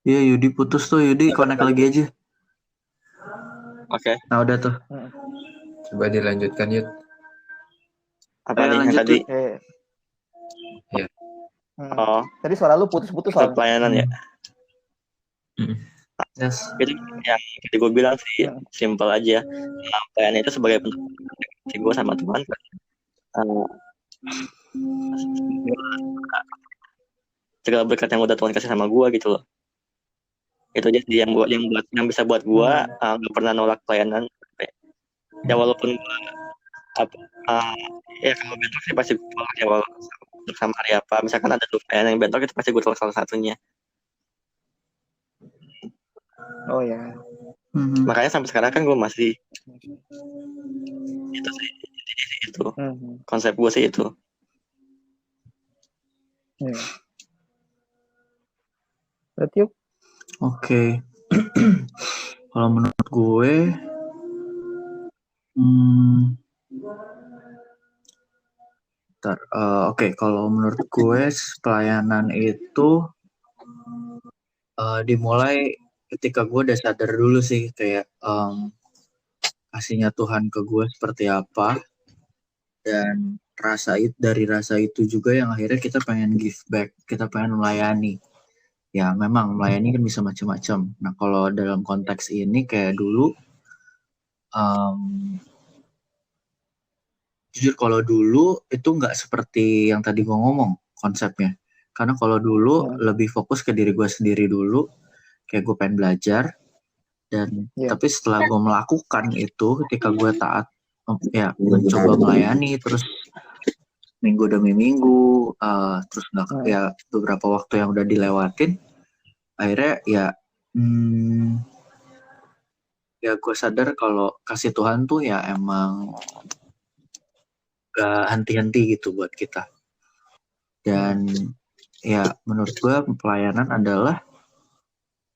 ya Yudi putus tuh, Yudi connect lagi aja. Oke. Nah udah tuh. Coba dilanjutkan Yud. Apa nih yang lanjut, tadi? Ya. Oh, Tadi suara lu putus-putus soal soalnya. pelayanan ya. Yes. Jadi yang tadi gue bilang sih simple aja. Nah, pelayanan itu sebagai bentuk komunikasi gue sama Tuhan. Segala berkat yang udah Tuhan kasih sama gue gitu loh. Itu aja sih yang bisa buat gue nggak pernah nolak pelayanan. Ya walaupun gue ya kalau bentrok sih pasti gue tolak ya, walaupun sama hari apa. Misalkan ada dua pelayanan yang bentrok, itu pasti gue tolak salah satunya. Oh ya. Makanya sampai sekarang kan gue masih itu sih, itu konsep gue sih itu. Berarti Oke. Kalau menurut gue Hmm, Oke, kalau menurut gue pelayanan itu dimulai ketika gue udah sadar dulu sih kayak kasihnya Tuhan ke gue seperti apa, dan dari rasa itu juga yang akhirnya kita pengen give back, kita pengen melayani. Ya memang melayani kan bisa macam-macam. Nah kalau dalam konteks ini kayak dulu, jujur kalau dulu itu nggak seperti yang tadi gue ngomong konsepnya. Karena kalau dulu lebih fokus ke diri gue sendiri dulu, kayak gue pengen belajar. Dan tapi setelah gue melakukan itu, ketika gue taat, ya mencoba melayani terus minggu demi minggu, terus nggak ya beberapa waktu yang udah dilewatin, akhirnya ya gue sadar kalau kasih Tuhan tuh ya emang gak henti-henti gitu buat kita. Dan ya menurut gue pelayanan adalah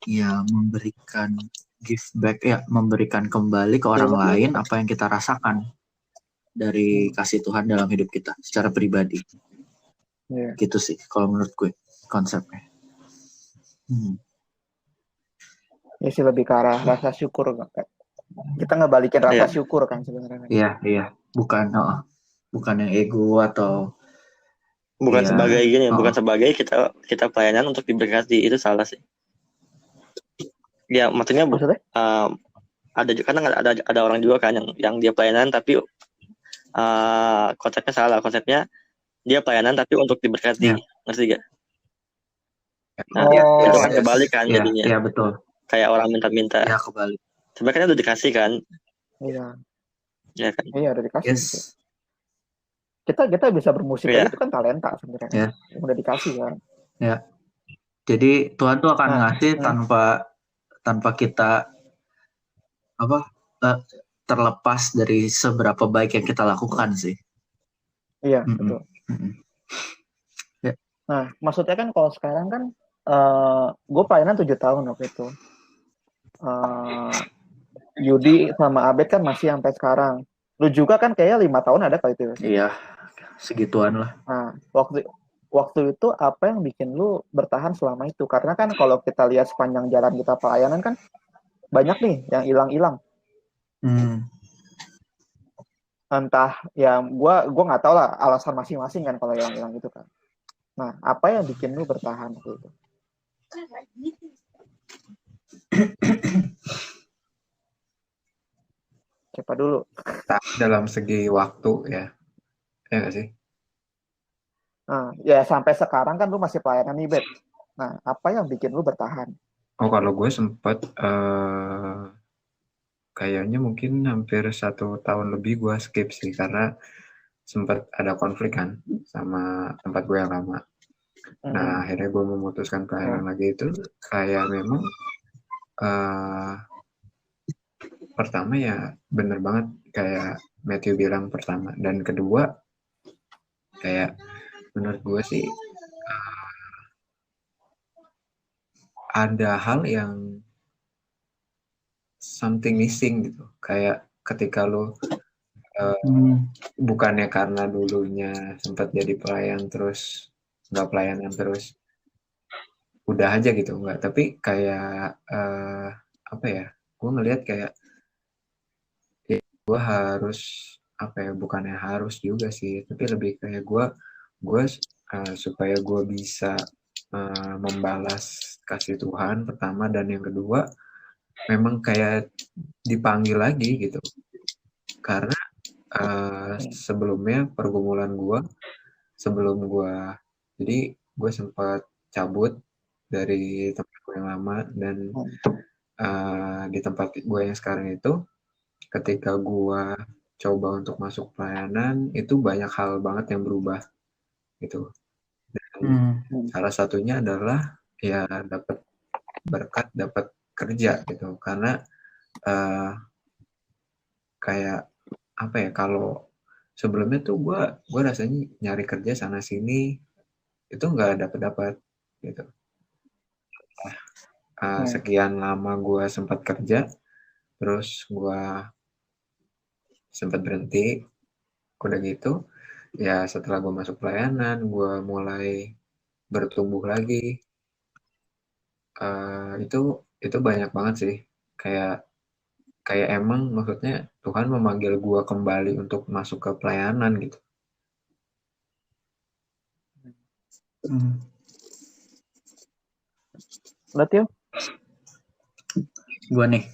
ya memberikan give back, ya memberikan kembali ke orang lain apa yang kita rasakan dari kasih Tuhan dalam hidup kita secara pribadi. Gitu sih kalau menurut gue konsepnya. Ya sih lebih ke arah rasa syukur. Kita ngebalikin rasa syukur kan sebenarnya. Iya, bukan yang ego atau bukan sebagai gini, bukan sebagai kita pelayanan untuk diberkati, itu salah sih. Ya maksudnya ada kan ada orang juga kan yang dia pelayanan tapi konsepnya salah. Konsepnya dia pelayanan tapi untuk diberkati, ngerti gak? Nah, itu kan kebalik kan jadinya. Iya betul. Kayak orang minta-minta. Iya kebalik. Sebenarnya kan udah dikasih kan? Iya. Iya kan? Iya udah dikasih. Yes. Kita bisa bermusik aja itu kan talenta sebenarnya. Udah dikasih kan. Ya. Jadi Tuhan tuh akan ngasih tanpa kita terlepas dari seberapa baik yang kita lakukan sih. Iya, betul. Ya. Nah, maksudnya kan kalau sekarang kan gue pelayanan 7 tahun waktu itu. Yudi sama Abed kan masih sampai sekarang. Lu juga kan kayaknya 5 tahun ada kali itu. Iya, segituan lah. Nah, waktu itu apa yang bikin lu bertahan selama itu? Karena kan kalau kita lihat sepanjang jalan kita pelayanan kan banyak nih yang hilang-hilang. Entah yang gua nggak tahu lah alasan masing-masing kan kalau yang hilang itu kan. Nah, apa yang bikin lu bertahan waktu itu? Siapa dulu? Dalam segi waktu ya nggak sih? Nah, ya sampai sekarang kan lu masih pelayanan nih, Bet. Nah, apa yang bikin lu bertahan? Oh, kalau gue sempat kayaknya mungkin hampir 1 tahun lebih gue skip sih karena sempat ada konflik kan sama tempat gue yang lama. Nah, akhirnya gue memutuskan pelayanan lagi itu kayak memang pertama ya bener banget kayak Matthew bilang pertama, dan kedua kayak menurut gue sih ada hal yang something missing gitu, kayak ketika lo bukannya karena dulunya sempat jadi pelayan terus nggak pelayanan terus udah aja gitu, nggak, tapi kayak apa ya, gue ngelihat kayak ya, gue harus apa ya, bukannya harus juga sih, tapi lebih kayak gue supaya gue bisa membalas kasih Tuhan pertama, dan yang kedua memang kayak dipanggil lagi gitu, karena sebelumnya pergumulan gue sebelum gue, jadi gue sempat cabut dari tempat gue yang lama, dan di tempat gue yang sekarang itu ketika gue coba untuk masuk pelayanan itu banyak hal banget yang berubah gitu, dan salah satunya adalah ya dapat berkat, dapat kerja gitu, karena kayak apa ya, kalau sebelumnya tuh gue rasanya nyari kerja sana sini itu nggak dapat gitu. Sekian lama gue sempat kerja, terus gue sempat berhenti. Udah gitu ya setelah gue masuk pelayanan gue mulai bertumbuh lagi. Itu banyak banget sih, kayak kayak emang maksudnya Tuhan memanggil gue kembali untuk masuk ke pelayanan gitu. Berarti ya? Gue nih.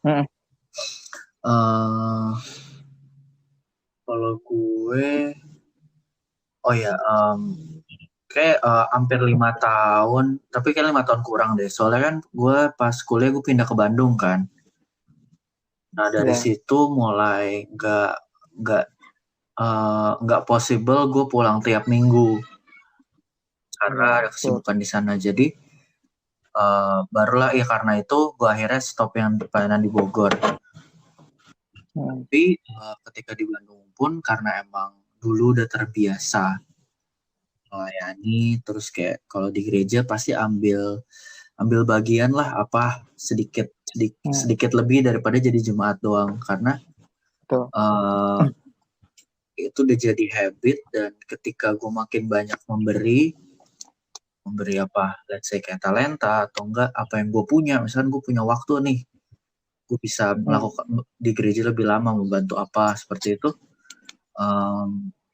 Mm-mm. Kalau gue, kayak hampir 5 tahun, tapi kayak 5 tahun kurang deh. Soalnya kan gue pas kuliah gue pindah ke Bandung kan. Nah dari Iya. situ mulai nggak possible gue pulang tiap minggu karena Iya, ada kesibukan di sana. Jadi barulah ya karena itu gue akhirnya stop yang pelayanan di Bogor. Tapi ketika di Bandung pun karena emang dulu udah terbiasa melayani, terus kayak kalau di gereja pasti ambil bagian lah apa sedikit lebih daripada jadi jemaat doang, karena betul. itu udah jadi habit. Dan ketika gue makin banyak memberi apa, let's say kayak talenta atau enggak apa yang gue punya, misalkan gue punya waktu nih, gue bisa melakukan di gereja lebih lama, membantu apa seperti itu.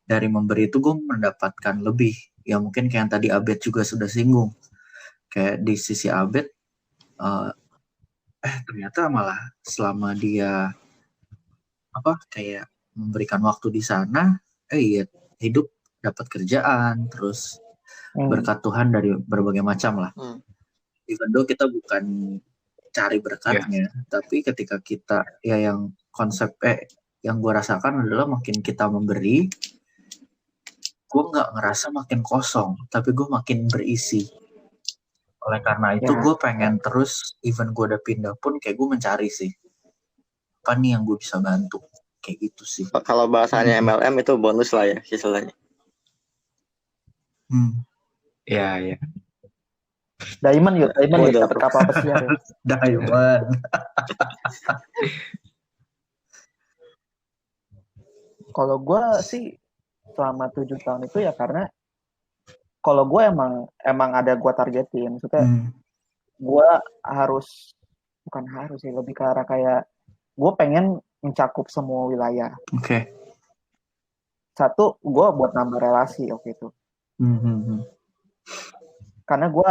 Dari memberi itu gue mendapatkan lebih. Ya mungkin kayak yang tadi Abed juga sudah singgung, kayak di sisi Abed ternyata malah selama dia kayak memberikan waktu di sana, hidup dapat kerjaan, terus berkat Tuhan dari berbagai macam lah. Even though kita bukan cari berkatnya, tapi ketika kita yang konsep yang gue rasakan adalah makin kita memberi, gue nggak ngerasa makin kosong, tapi gue makin berisi. Oleh karena itu gue pengen terus, even gue udah pindah pun kayak gue mencari sih apa nih yang gue bisa bantu, kayak gitu sih. Kalau bahasanya MLM itu bonus lah ya istilahnya. Ya. Diamond dapat kapal pesiar ya. Diamond. Kalau gue sih selama 7 tahun itu ya karena kalau gue emang ada gue targetin, maksudnya gue bukan harus sih, lebih ke arah kayak gue pengen mencakup semua wilayah. Oke. Satu, gue buat nambah relasi waktu itu. Karena gue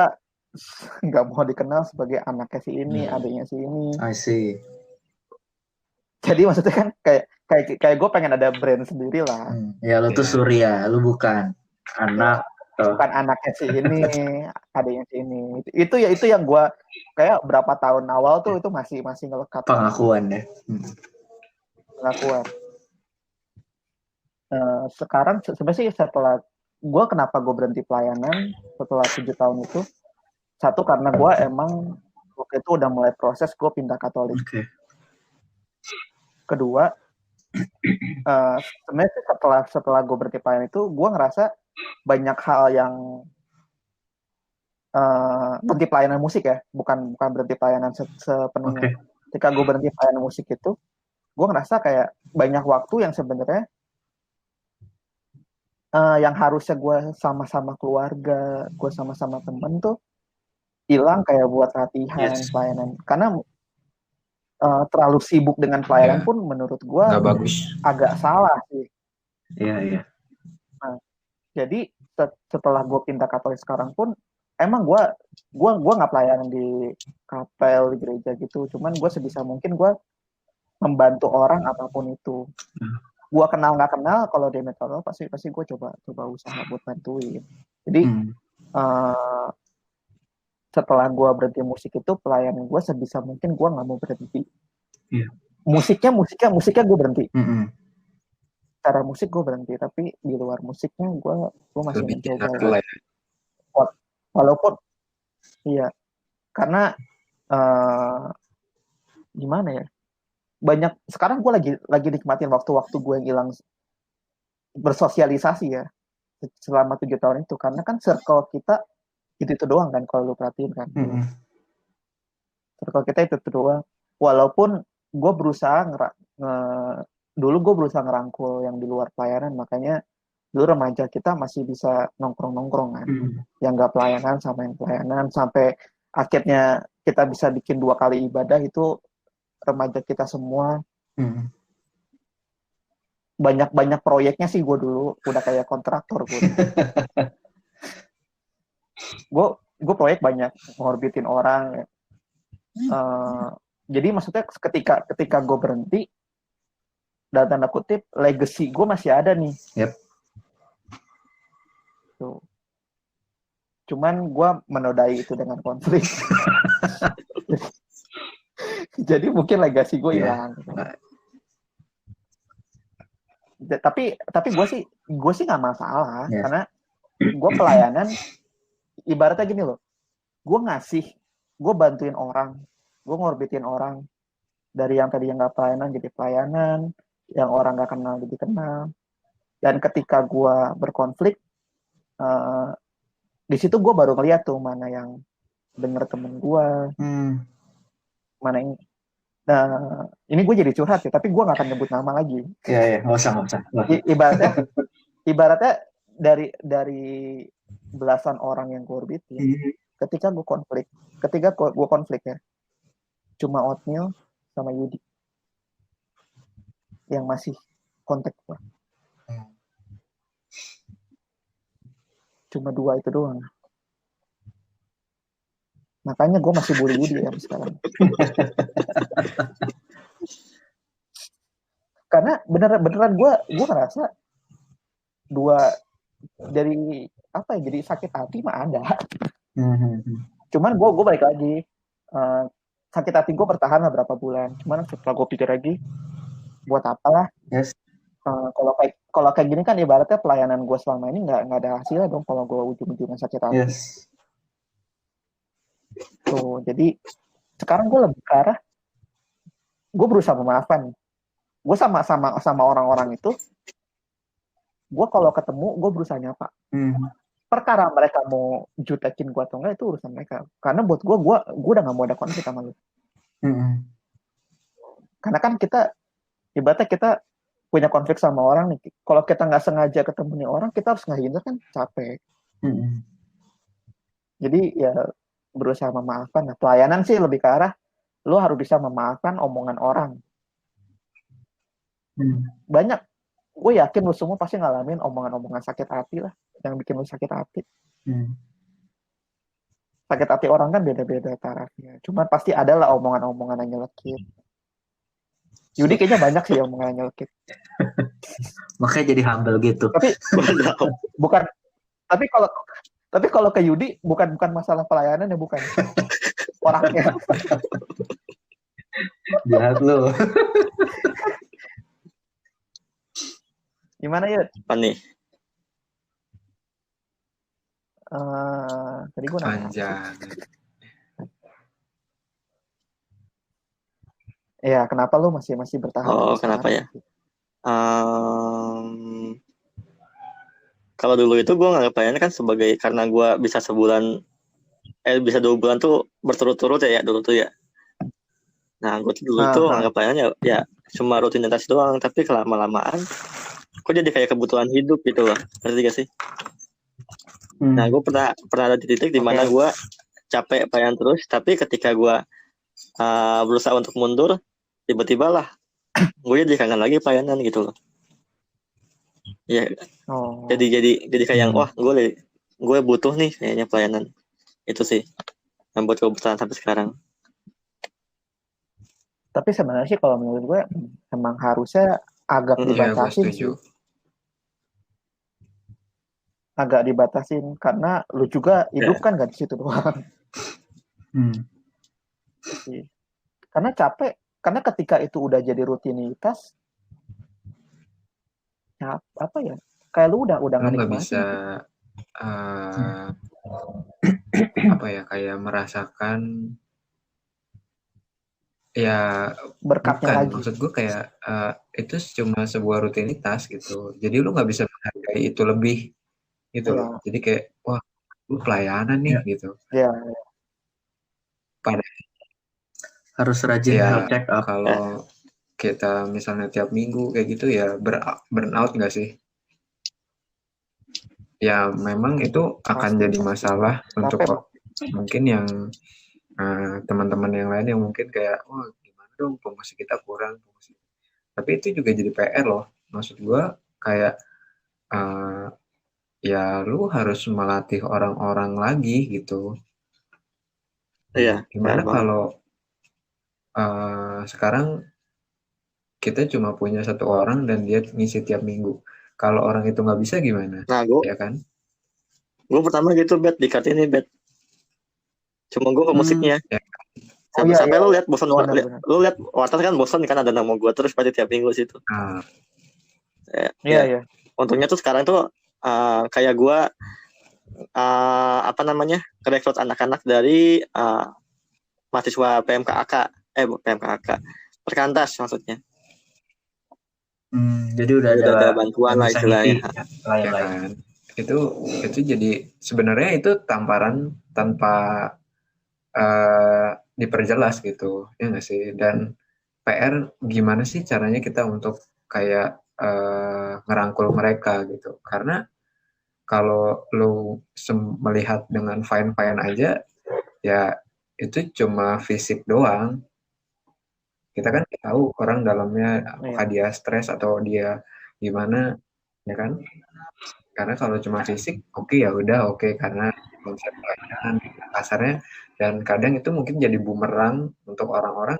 nggak mau dikenal sebagai anaknya si ini, adiknya si ini. I see. Jadi maksudnya kan kayak gue pengen ada brand sendiri lah. Ya lo tuh Surya, lu bukan anak. Bukan anaknya si ini, adiknya si ini. Itu yang gue kayak berapa tahun awal tuh itu masih ngelekat. Pengakuan ya. Pengakuan. Sekarang sebenarnya sih setelah gue kenapa gue berhenti pelayanan setelah 7 tahun itu, satu karena gue emang waktu itu udah mulai proses gue pindah Katolik. Okay. Kedua, sebenarnya setelah gue berhenti pelayanan itu gue ngerasa banyak hal yang berhenti pelayanan musik ya, bukan berhenti pelayanan sepenuhnya. Ketika gue berhenti pelayanan musik itu, gue ngerasa kayak banyak waktu yang sebenarnya yang harusnya gue sama-sama keluarga, gue sama-sama temen tuh hilang kayak buat latihan pelayanan. Karena terlalu sibuk dengan pelayanan pun menurut gue agak salah sih. Iya. Nah, jadi setelah gue pindah Katolik sekarang pun emang gue nggak pelayanan di kapel di gereja gitu, cuman gue sebisa mungkin gue membantu orang apapun itu. Gue kenal nggak kenal, kalau dia minta tolong pasti gue coba usaha buat bantuin. Jadi setelah gue berhenti musik itu, pelayanan gue sebisa mungkin gue nggak mau berhenti. Musiknya gue berhenti. Cara musik gue berhenti, tapi di luar musiknya gue masih mencoba. Walaupun iya, karena gimana ya, banyak sekarang gue lagi nikmatin waktu gue yang hilang bersosialisasi ya selama 7 tahun itu, karena kan circle kita itu doang kan, kalau lu perhatiin kan. Circle kita itu doang, walaupun gue berusaha dulu gue berusaha ngerangkul yang di luar pelayanan, makanya dulu remaja kita masih bisa nongkrong-nongkrong kan, yang nggak pelayanan sama yang pelayanan, sampai akhirnya kita bisa bikin 2 kali ibadah itu remaja kita semua. Banyak proyeknya sih gue dulu udah kayak kontraktor gue proyek banyak, ngorbitin orang. Jadi maksudnya ketika gue berhenti, dalam tanda kutip legacy gue masih ada nih. Yep. Tuh. Cuman gue menodai itu dengan konflik. Jadi mungkin legacy gue hilang. Tapi gue sih nggak masalah, karena gue pelayanan ibaratnya gini loh, gue bantuin orang, gue ngorbitin orang, dari yang tadi yang nggak pelayanan jadi pelayanan, yang orang nggak kenal jadi kenal. Dan ketika gue berkonflik, di situ gue baru ngeliat tuh mana yang denger temen gue, mana yang. Nah, ini gue jadi curhat ya, tapi gue nggak akan nyebut nama lagi. Iya, nggak usah. Ibaratnya dari belasan orang yang gue orbitin, ketika gue konflik ya, cuma Oatmeal sama Yudi yang masih kontak gue. Cuma 2 itu doang. Makanya gue masih bully Yudi ya sekarang. Karena beneran gue ngerasa dari jadi sakit hati mah ada. Cuman gue balik lagi, sakit hati gue bertahan lah berapa bulan. Cuman setelah gue pikir lagi, buat apalah? Yes. Kalau kayak gini kan ibaratnya pelayanan gue selama ini nggak ada hasilnya dong kalau gue ujung-ujungnya sakit hati. Yes. Tuh, jadi sekarang gue lebih ke arah, gue berusaha memaafkan. Gue sama orang-orang itu, gue kalau ketemu gue berusaha nyapa. Perkara mereka mau jutekin gue atau enggak itu urusan mereka. Karena buat gue udah nggak mau ada konflik sama lu. Karena kan ibaratnya kita punya konflik sama orang nih. Kalau kita nggak sengaja ketemu nih orang, kita harus ngehindar kan capek. Jadi ya berusaha memaafkan. Nah, pelayanan sih lebih ke arah lu harus bisa memaafkan omongan orang. Banyak, gue yakin lu semua pasti ngalamin omongan-omongan sakit hati lah, yang bikin lu sakit hati. Sakit hati orang kan beda-beda tarafnya. Cuma pasti ada lah omongan-omongan yang nyelekit. Yudi kayaknya banyak sih omongan yang nyelekit. Makanya jadi humble gitu. Tapi kalau ke Yudi bukan masalah pelayanan ya, bukan. Orangnya. Jahat lo. Gimana ya? Apa nih? Tadi gue nanya. Panjang. Ya, kenapa lu masih bertahan? Oh, kenapa ya? Kalau dulu itu gue nganggap pelayanan kan sebagai, karena gue bisa bisa 2 bulan tuh berturut-turut ya dulu tuh ya. Nah, gue tuh dulu tuh nganggap pelayanan ya cuma rutinitas doang, tapi kelama-lamaan kok jadi kayak kebutuhan hidup gitu loh. Ngerti gak sih? Nah, gue pernah ada di titik di mana gue capek pelayanan terus, tapi ketika gue berusaha untuk mundur, tiba-tiba lah gue jadi kangen lagi pelayanan gitu loh. Ya, jadi kayak wah gue butuh nih kayaknya pelayanan. Itu sih yang buat gue bertahan sampai sekarang. Tapi sebenarnya sih kalau menurut gue emang harusnya agak dibatasin sih. Agak dibatasin karena lu juga hidup kan gak di situ doang. Karena capek, karena ketika itu udah jadi rutinitas, apa ya? Kayak lu udah nggak bisa apa ya, kayak merasakan ya berkatnya bukan, lagi. maksud gue kayak itu cuma sebuah rutinitas gitu, jadi lu nggak bisa menghargai itu lebih gitu loh. Jadi kayak wah lu pelayanan nih gitu. Padahal harus rajin health check up. Kalau kita misalnya tiap minggu kayak gitu ya burnout nggak sih? Ya memang itu akan Pasti, jadi pasti. masalah untuk Capek, Bang. mungkin yang teman-teman yang lain yang mungkin kayak, oh gimana dong promosi kita kurang. Tapi itu juga jadi PR loh. Maksud gua kayak eh, ya lu harus melatih orang-orang lagi gitu. Iya, Gimana benar banget. kalau sekarang kita cuma punya satu orang dan dia ngisi tiap minggu. Kalau orang itu nggak bisa gimana? Nah, gue Ya kan? pertama gitu bet di Kartini bet. Cuma gue ke musiknya. Ya, Sampai iya. lu lihat bosan, Benar. lu lihat Wartas kan bosan kan ada nama gue terus pada tiap minggu situ. ah, Iya. Untungnya tuh sekarang tuh kayak gue apa namanya rekrut anak-anak dari mahasiswa PMKAK, PMKAK, Perkantas maksudnya. Jadi udah ada bantuan lah istilahnya. Ya kan? Itu jadi sebenarnya itu tamparan tanpa diperjelas gitu, ya nggak sih? Dan PR gimana sih caranya kita untuk kayak ngerangkul mereka gitu? Karena kalau lu melihat dengan fine-fine aja, ya itu cuma fisik doang. Kita kan tahu orang dalamnya apakah dia stres atau dia gimana, ya kan? Karena kalau cuma fisik, oke ya udah oke karena konsep pelayanan kasarnya, dan kadang itu mungkin jadi bumerang untuk orang-orang.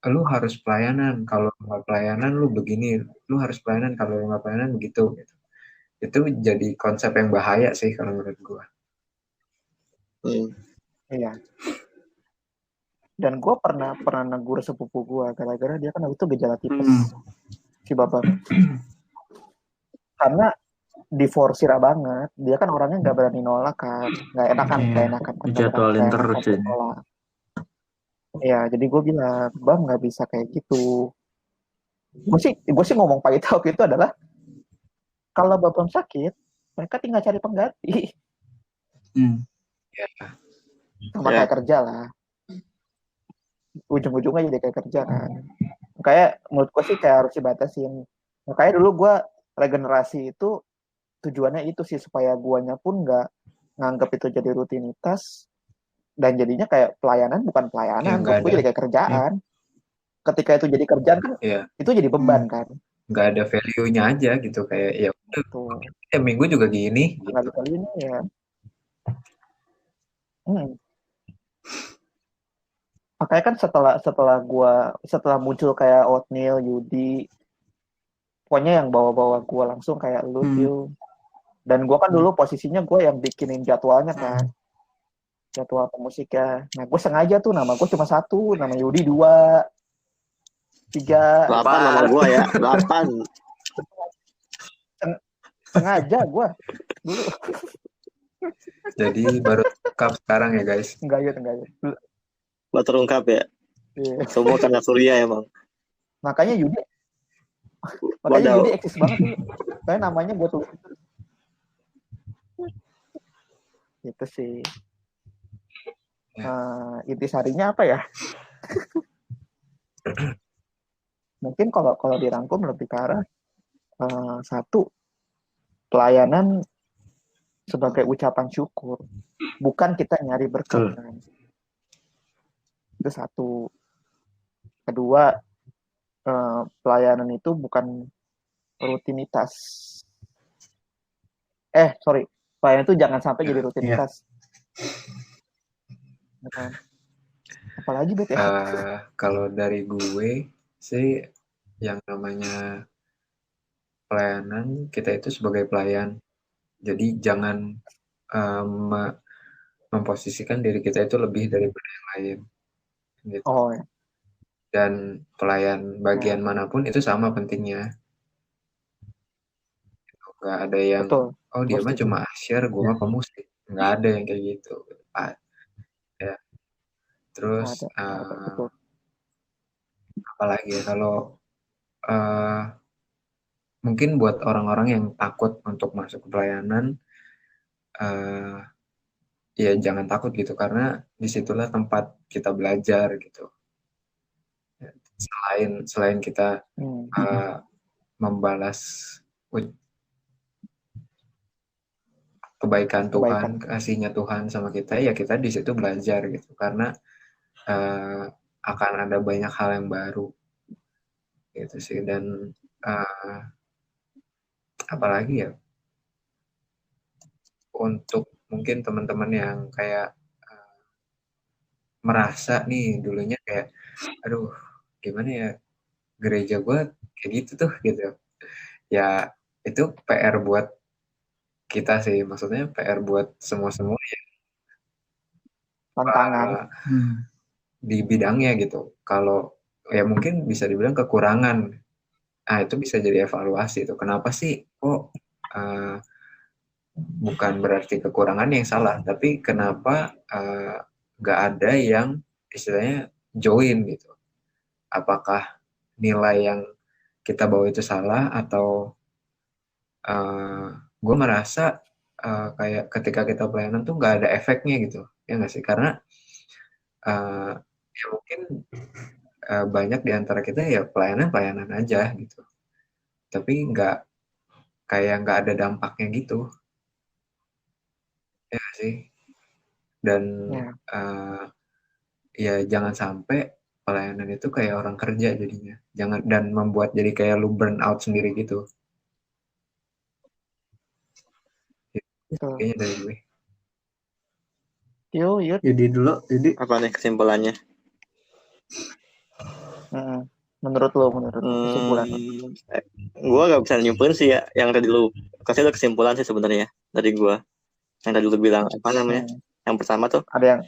Lu harus pelayanan, kalau nggak pelayanan lu begini, lu harus pelayanan kalau lu nggak pelayanan begitu. Gitu. Itu jadi konsep yang bahaya sih kalau menurut gua. Iya. Dan gue pernah negur sepupu gue gara-gara dia kan itu gejala tipes si Babang. Karena diforsir banget, dia kan orangnya nggak berani nolak kan, nggak enakan dijadwalin terus ya. Iya, jadi gue bilang, Bang nggak bisa kayak gitu. Gue sih ngomong pahit waktu itu adalah kalau Babang sakit, mereka tinggal cari pengganti. Sama kayak kerja lah. Ujung-ujungnya jadi kayak kerja kan. Kayak menurut gue sih kayak harus dibatasin. Makanya dulu gue regenerasi itu tujuannya itu sih supaya guanya pun nggak nganggap itu jadi rutinitas dan jadinya kayak pelayanan bukan pelayanan, ya, gue jadi kayak kerjaan. Ketika itu jadi kerjaan kan, itu jadi beban kan. Nggak ada value-nya aja gitu kayak ya udah minggu juga gini. Nggak gitu. Ada ini ya. Makanya kan setelah muncul kayak Oatmeal, Yudi, pokoknya yang bawa-bawa gue langsung kayak lu, dan gue kan dulu posisinya gue yang bikinin jadwalnya kan, jadwal pemusiknya. Nah gue sengaja tuh nama gue cuma 1, nama Yudi 2, 3, 8 nama gue ya 8. Sengaja gue dulu. Jadi baru terungkap sekarang ya guys. Enggak ya. Baru terungkap ya. Semua karena Surya emang. Makanya Yudi eksis banget nih. Kayak namanya gue tulis. Itu sih. Intisarinya apa ya? Mungkin kalau dirangkum lebih ke arah 1, pelayanan sebagai ucapan syukur, bukan kita nyari berkat. Itu 1. Kedua, pelayanan itu bukan rutinitas. Pelayanan itu jangan sampai jadi rutinitas. Apalagi bet ya? Kalau dari gue sih yang namanya pelayanan, kita itu sebagai pelayan. Jadi jangan memposisikan diri kita itu lebih daripada yang lain. Gitu. Ya. Dan pelayan bagian manapun itu sama pentingnya. Nggak ada yang, dia mah cuma share, gue mah pemusik. Nggak ada yang kayak gitu. Ya. Terus apalagi ya kalau mungkin buat orang-orang yang takut untuk masuk ke pelayanan, ya jangan takut gitu karena disitulah tempat kita belajar gitu. selain kita membalas kebaikan Tuhan, kasihnya Tuhan sama kita, ya kita di situ belajar gitu, karena akan ada banyak hal yang baru gitu sih. Dan apalagi ya, untuk mungkin teman-teman yang kayak merasa nih dulunya kayak, aduh gimana ya, gereja gue kayak gitu tuh gitu ya, itu PR buat kita sih, maksudnya PR buat semua ya, tantangan di bidangnya gitu. Kalau ya mungkin bisa dibilang kekurangan, itu bisa jadi evaluasi itu. Kenapa sih kok bukan berarti kekurangan yang salah, tapi kenapa nggak ada yang istilahnya join gitu? Apakah nilai yang kita bawa itu salah, atau gue merasa kayak ketika kita pelayanan tuh nggak ada efeknya gitu, ya nggak sih? Karena ya mungkin banyak di antara kita ya pelayanan aja gitu, tapi nggak ada dampaknya gitu, ya sih. Dan ya jangan sampai pelayanan itu kayak orang kerja jadinya, jangan, dan membuat jadi kayak lu burn out sendiri gitu. Kayaknya dari gue. Jadi dulu, apa nih kesimpulannya? Menurut lo kesimpulan? Gue gak bisa nyimpulin sih ya, yang tadi lu kasih ada kesimpulan sih sebenarnya dari gue. Yang tadi lu bilang apa namanya? Yang pertama tuh ada yang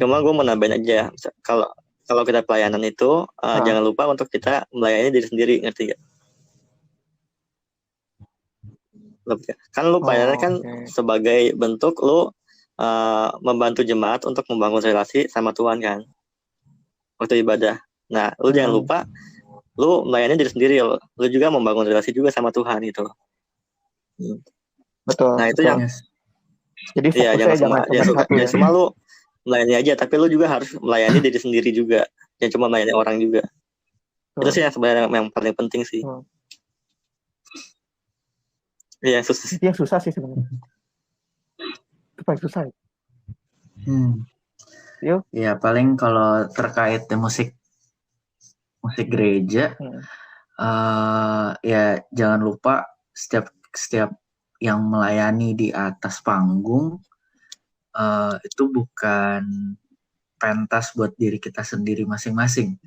cuma gue mau nambahin aja, kalau kita pelayanan itu jangan lupa untuk kita melayani diri sendiri, ngerti gak? Kan lu pelayanan kan sebagai bentuk lu membantu jemaat untuk membangun relasi sama Tuhan kan, waktu ibadah. Nah, lu jangan lupa lu melayani diri sendiri, lu juga membangun relasi juga sama Tuhan gitu. Betul. Nah, itu yang jadi jangan cuma lu melayani aja, tapi lu juga harus melayani diri sendiri juga, jangan cuma melayani orang juga. Itu sih yang sebenarnya yang paling penting sih. Iya, susah. Itu yang susah sih sebenarnya. Itu paling susah. Ya paling kalau terkait musik gereja, ya jangan lupa setiap yang melayani di atas panggung itu bukan pentas buat diri kita sendiri masing-masing,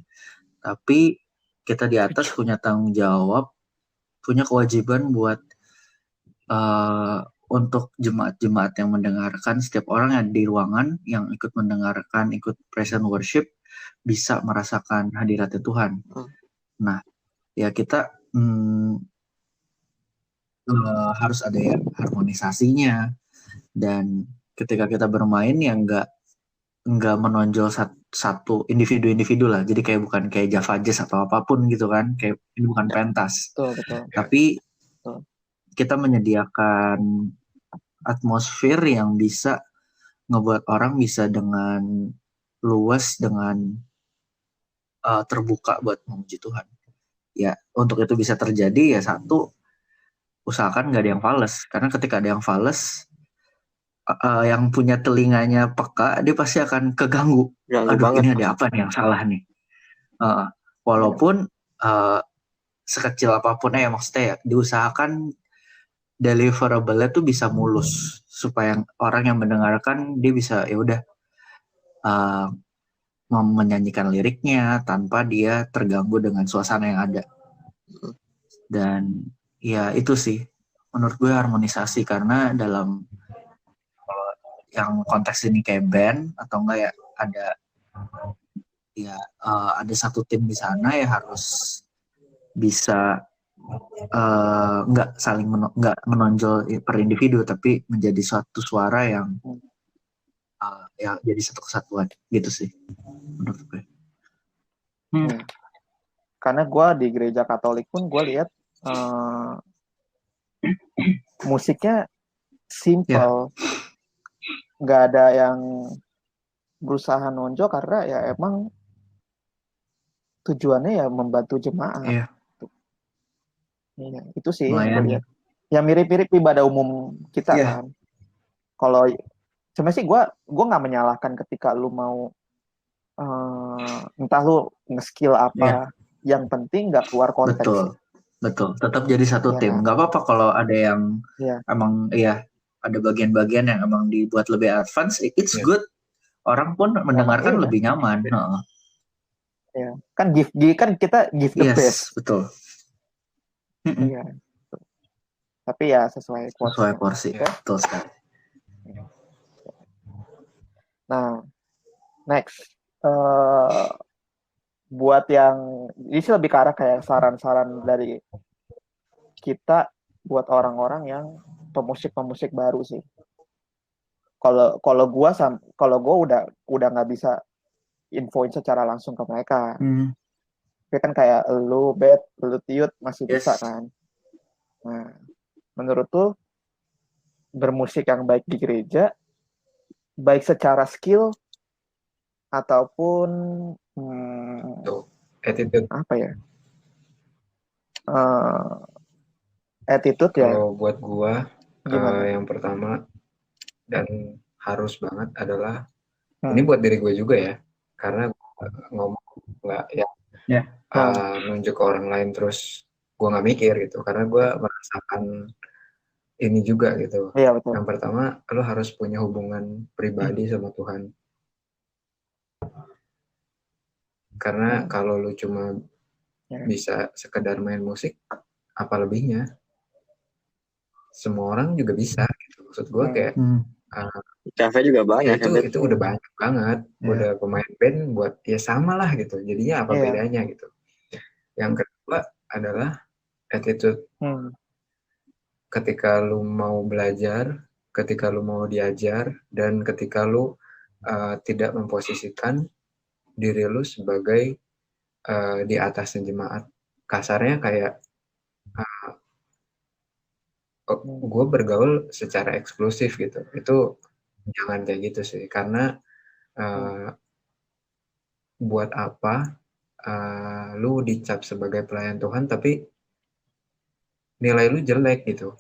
tapi kita di atas punya tanggung jawab, punya kewajiban buat untuk jemaat-jemaat yang mendengarkan, setiap orang yang di ruangan yang ikut mendengarkan, ikut present worship, bisa merasakan hadiratnya Tuhan. Nah, ya kita harus ada ya harmonisasinya, dan ketika kita bermain ya nggak menonjol satu individu lah, jadi kayak bukan kayak Java Jazz atau apapun gitu kan, kayak ini bukan pentas. Betul. Tapi kita menyediakan atmosfer yang bisa ngebuat orang bisa dengan luas, dengan terbuka buat memuji Tuhan. Ya, untuk itu bisa terjadi ya, satu, usahakan nggak ada yang fales, karena ketika ada yang fales, yang punya telinganya peka, dia pasti akan keganggu. Aduh, ini ada apa nih yang salah nih. Walaupun sekecil apapun ya, maksudnya ya diusahakan deliverable-nya tuh bisa mulus, supaya orang yang mendengarkan dia bisa ya udah menyanyikan liriknya tanpa dia terganggu dengan suasana yang ada. Dan ya itu sih menurut gue harmonisasi, karena dalam yang konteks ini kayak band atau enggak ya ada satu tim di sana ya harus bisa nggak saling nggak menonjol per individu, tapi menjadi suatu suara yang jadi satu kesatuan gitu sih menurut gue. Karena gue di gereja Katolik pun gue lihat musiknya simple, nggak ada yang berusaha nonjol karena ya emang tujuannya ya membantu jemaat. Iya. Iya, itu sih yang gue Melayani. lihat. Ya mirip-mirip ibadah umum kita Iya. kan. Kalau sebenarnya sih gue nggak menyalahkan ketika lu mau entah lu nge-skill apa, yang penting nggak keluar konteks Betul, sih. betul. Tetap jadi satu Iya tim. kan? Nggak apa-apa kalau ada yang Iya. emang ada bagian-bagian yang emang dibuat lebih advance. It's Iya. good. Orang pun mendengarkan iya. lebih nyaman. Iya. Kan kan kita give the best. Yes, betul. Iya. Tapi ya sesuai Sesuai porsi. porsi. Betul sekali. Nah, next. Buat yang ini sih lebih ke arah kayak saran-saran dari kita buat orang-orang yang pemusik baru sih. Kalau gue udah nggak bisa infoin secara langsung ke mereka. Tapi kan kayak lu Tiut masih bisa kan. Nah, menurut tuh bermusik yang baik di gereja, baik secara skill ataupun attitude. apa ya? Attitude ya. Kalau buat gua Gimana? yang pertama dan harus banget adalah ini buat diri gue juga ya, karena ngomong nggak nunjuk ke orang lain terus gue nggak mikir gitu, karena gue merasakan ini juga gitu. Iya, betul. Yang pertama, lo harus punya hubungan pribadi sama Tuhan. Karena kalau lo cuma bisa sekedar main musik, apa lebihnya? Semua orang juga bisa gitu. Maksud gue kayak cafe juga banyak. Itu udah banyak banget. Udah pemain band buat ya sama lah gitu. Jadinya apa bedanya gitu. Yang kedua adalah attitude. Ketika lu mau belajar, ketika lu mau diajar, dan ketika lu tidak memposisikan diri lu sebagai di atasnya jemaat. Kasarnya kayak gue bergaul secara eksklusif gitu. Itu jangan kayak gitu sih. Karena buat apa lu dicap sebagai pelayan Tuhan tapi nilai lu jelek gitu.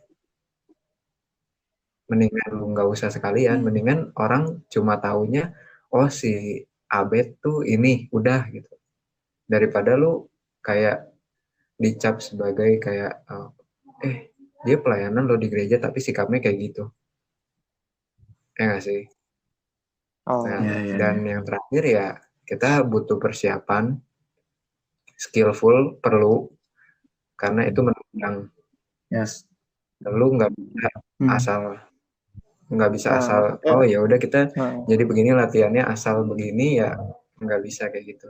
Mendingan lu nggak usah sekalian, mendingan orang cuma taunya oh si Abed tuh ini udah gitu, daripada lu kayak dicap sebagai kayak dia pelayanan lo di gereja tapi sikapnya kayak gitu, ya nggak sih? Dan yang terakhir ya kita butuh persiapan, skillful perlu, karena itu menunjang. Lu nggak bisa asal oh ya udah kita jadi begini latihannya asal begini, ya nggak bisa kayak gitu.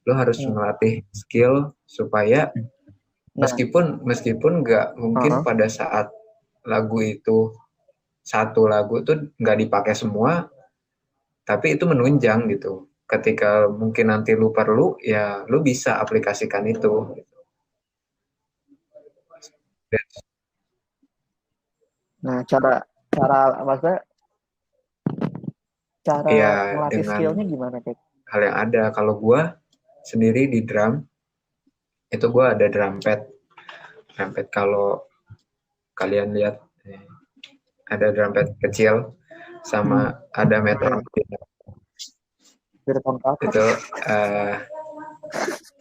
Lo harus melatih skill supaya meskipun nggak mungkin pada saat lagu itu satu lagu tuh nggak dipakai semua, tapi itu menunjang gitu. Ketika mungkin nanti lu perlu, ya lu bisa aplikasikan itu. Nah, cara maksudnya cara melatih skillnya gimana kayak? Hal yang ada, kalau gue sendiri di drum itu gue ada drum pad kalau kalian lihat ada drum pad kecil sama ada metronom itu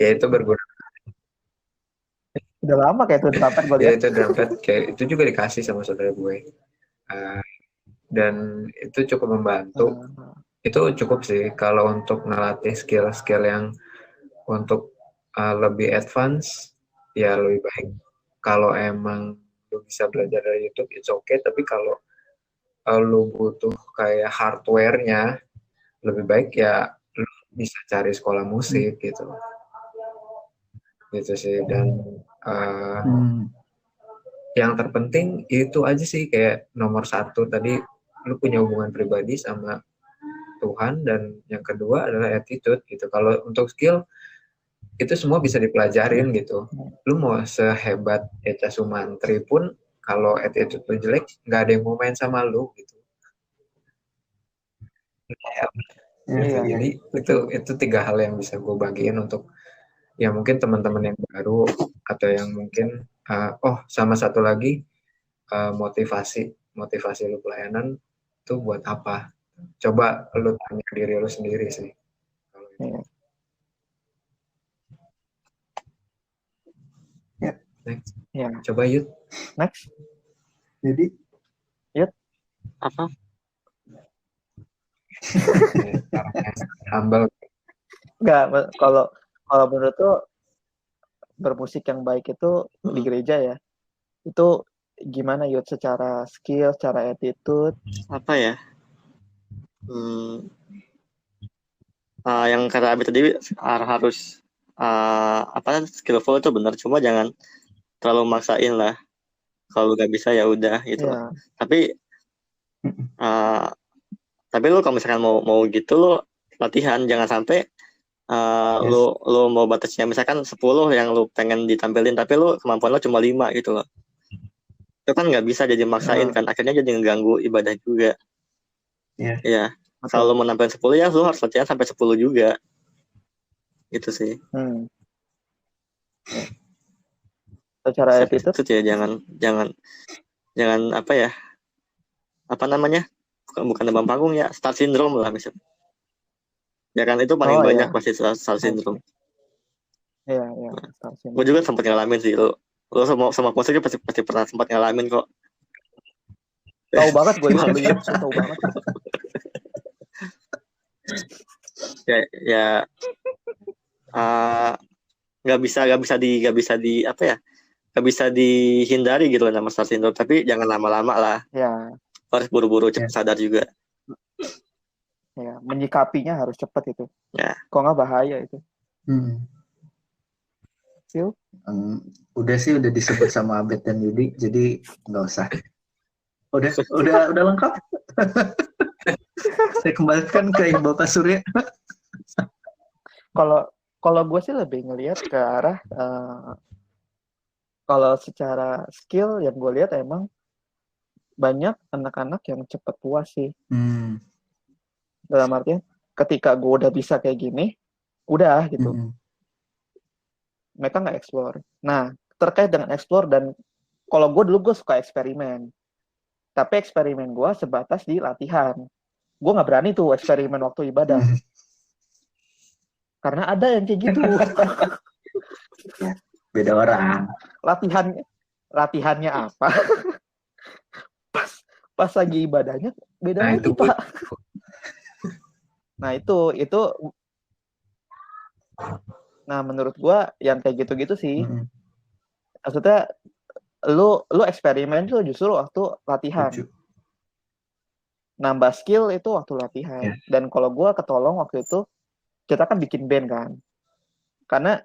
ya itu berguna. Udah lama kayak itu drum pad gue lihat. Ya itu drum pad kayak itu juga dikasih sama saudara gue dan itu cukup membantu. Itu cukup sih kalau untuk ngelatih skill yang untuk lebih advance, ya lebih baik kalau emang lu bisa belajar dari YouTube, it's okay. Tapi kalau lu butuh kayak hardware-nya, lebih baik ya lu bisa cari sekolah musik gitu sih. Dan yang terpenting itu aja sih, kayak nomor satu tadi lu punya hubungan pribadi sama Tuhan, dan yang kedua adalah attitude gitu. Kalau untuk skill itu semua bisa dipelajarin gitu. Lu mau sehebat Eca Sumantri pun kalau attitude lu jelek, nggak ada yang mau main sama lu gitu. Iya. Jadi itu 3 hal yang bisa gue bagiin untuk ya mungkin teman-teman yang baru atau yang mungkin sama satu lagi motivasi lu pelayanan itu buat apa? Coba lu tanya diri lu sendiri sih. Iya. Next. Iya. Coba Yud. Next. Jadi Apa? Humble. Enggak, kalau menurut tuh bermusik yang baik itu di gereja ya. Itu gimana Yud, secara skill, secara attitude? Apa ya? Yang kata Abi tadi harus skillful itu benar, cuma jangan terlalu maksain lah. Kalau nggak bisa ya udah gitu. Iya. Tapi lu kalau misalkan mau gitu lu latihan, jangan sampai lu mau batasnya misalkan 10 yang lu pengen ditampilin tapi lu kemampuan lu cuma 5 gitu loh. Itu kan nggak bisa jadi maksain kan, akhirnya jadi ngeganggu ibadah juga. Iya. Kalau lu mau nampilin 10 ya lu harus latihan sampai 10 juga. Gitu sih. Secara attitude ya jangan apa ya? Apa namanya? Bukan demam panggung ya, start syndrome lah misalnya. Ya kan itu paling banyak pasti start syndrome. Iya, start syndrome. Gue juga sempat ngalamin sih, lu sama musik pasti pernah sempat ngalamin kok. Tahu banget gue itu, tahu banget. Nggak bisa dihindari gitu nama start syndrome, tapi jangan lama-lama lah. Ya. Harus buru-buru cepat sadar juga. Ya, menyikapinya harus cepat itu. Ya. Kok nggak bahaya itu? Phil? Udah disebut sama Abed dan Yudi, jadi nggak usah. Udah lengkap. Saya kembalikan ke Bapak Surya. Kalau gue sih lebih ngelihat ke arah kalau secara skill yang gue lihat emang banyak anak-anak yang cepat puas sih. Dalam artian ketika gue udah bisa kayak gini, udah gitu. Mereka nggak explore. Nah, terkait dengan explore, dan kalau gue suka eksperimen. Tapi eksperimen gue sebatas di latihan. Gue nggak berani tuh eksperimen waktu ibadah. Karena ada yang kayak gitu. Beda orang. Latihannya apa? pas lagi ibadahnya beda lagi, Pak. Nah, itu nah menurut gua yang kayak gitu-gitu sih. Maksudnya lu eksperimen tuh justru waktu latihan. Nambah skill itu waktu latihan. Dan kalau gua ketolong waktu itu, kita kan bikin band kan. Karena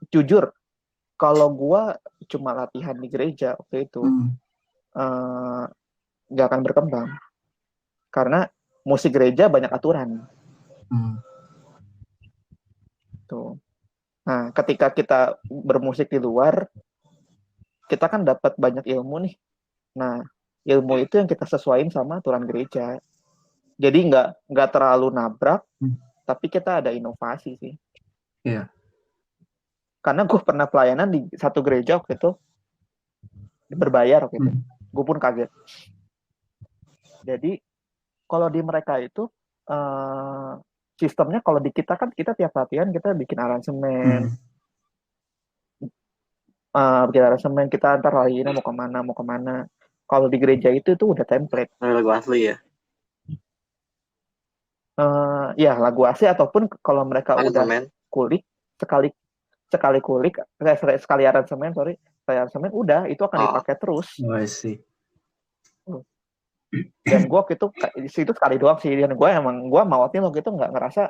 jujur kalau gua cuma latihan di gereja waktu itu nggak akan berkembang, karena musik gereja banyak aturan. Tuh. Nah, ketika kita bermusik di luar, kita kan dapat banyak ilmu nih. Nah, ilmu itu yang kita sesuaiin sama aturan gereja. Jadi nggak terlalu nabrak, tapi kita ada inovasi sih. Iya. Karena gue pernah pelayanan di satu gereja waktu itu berbayar waktu itu. Gue pun kaget. Jadi kalau di mereka itu sistemnya, kalau di kita kan kita tiap latihan kita bikin aransemen, kita antar lainnya mau kemana. Kalau di gereja itu udah template. Lagu asli ya? Ya lagu asli, ataupun kalau mereka udah kulik sekali kulik, sekali aransemen, udah itu akan dipakai terus. Dan gue waktu itu sekali doang sih, dan gue mawatnya waktu itu nggak ngerasa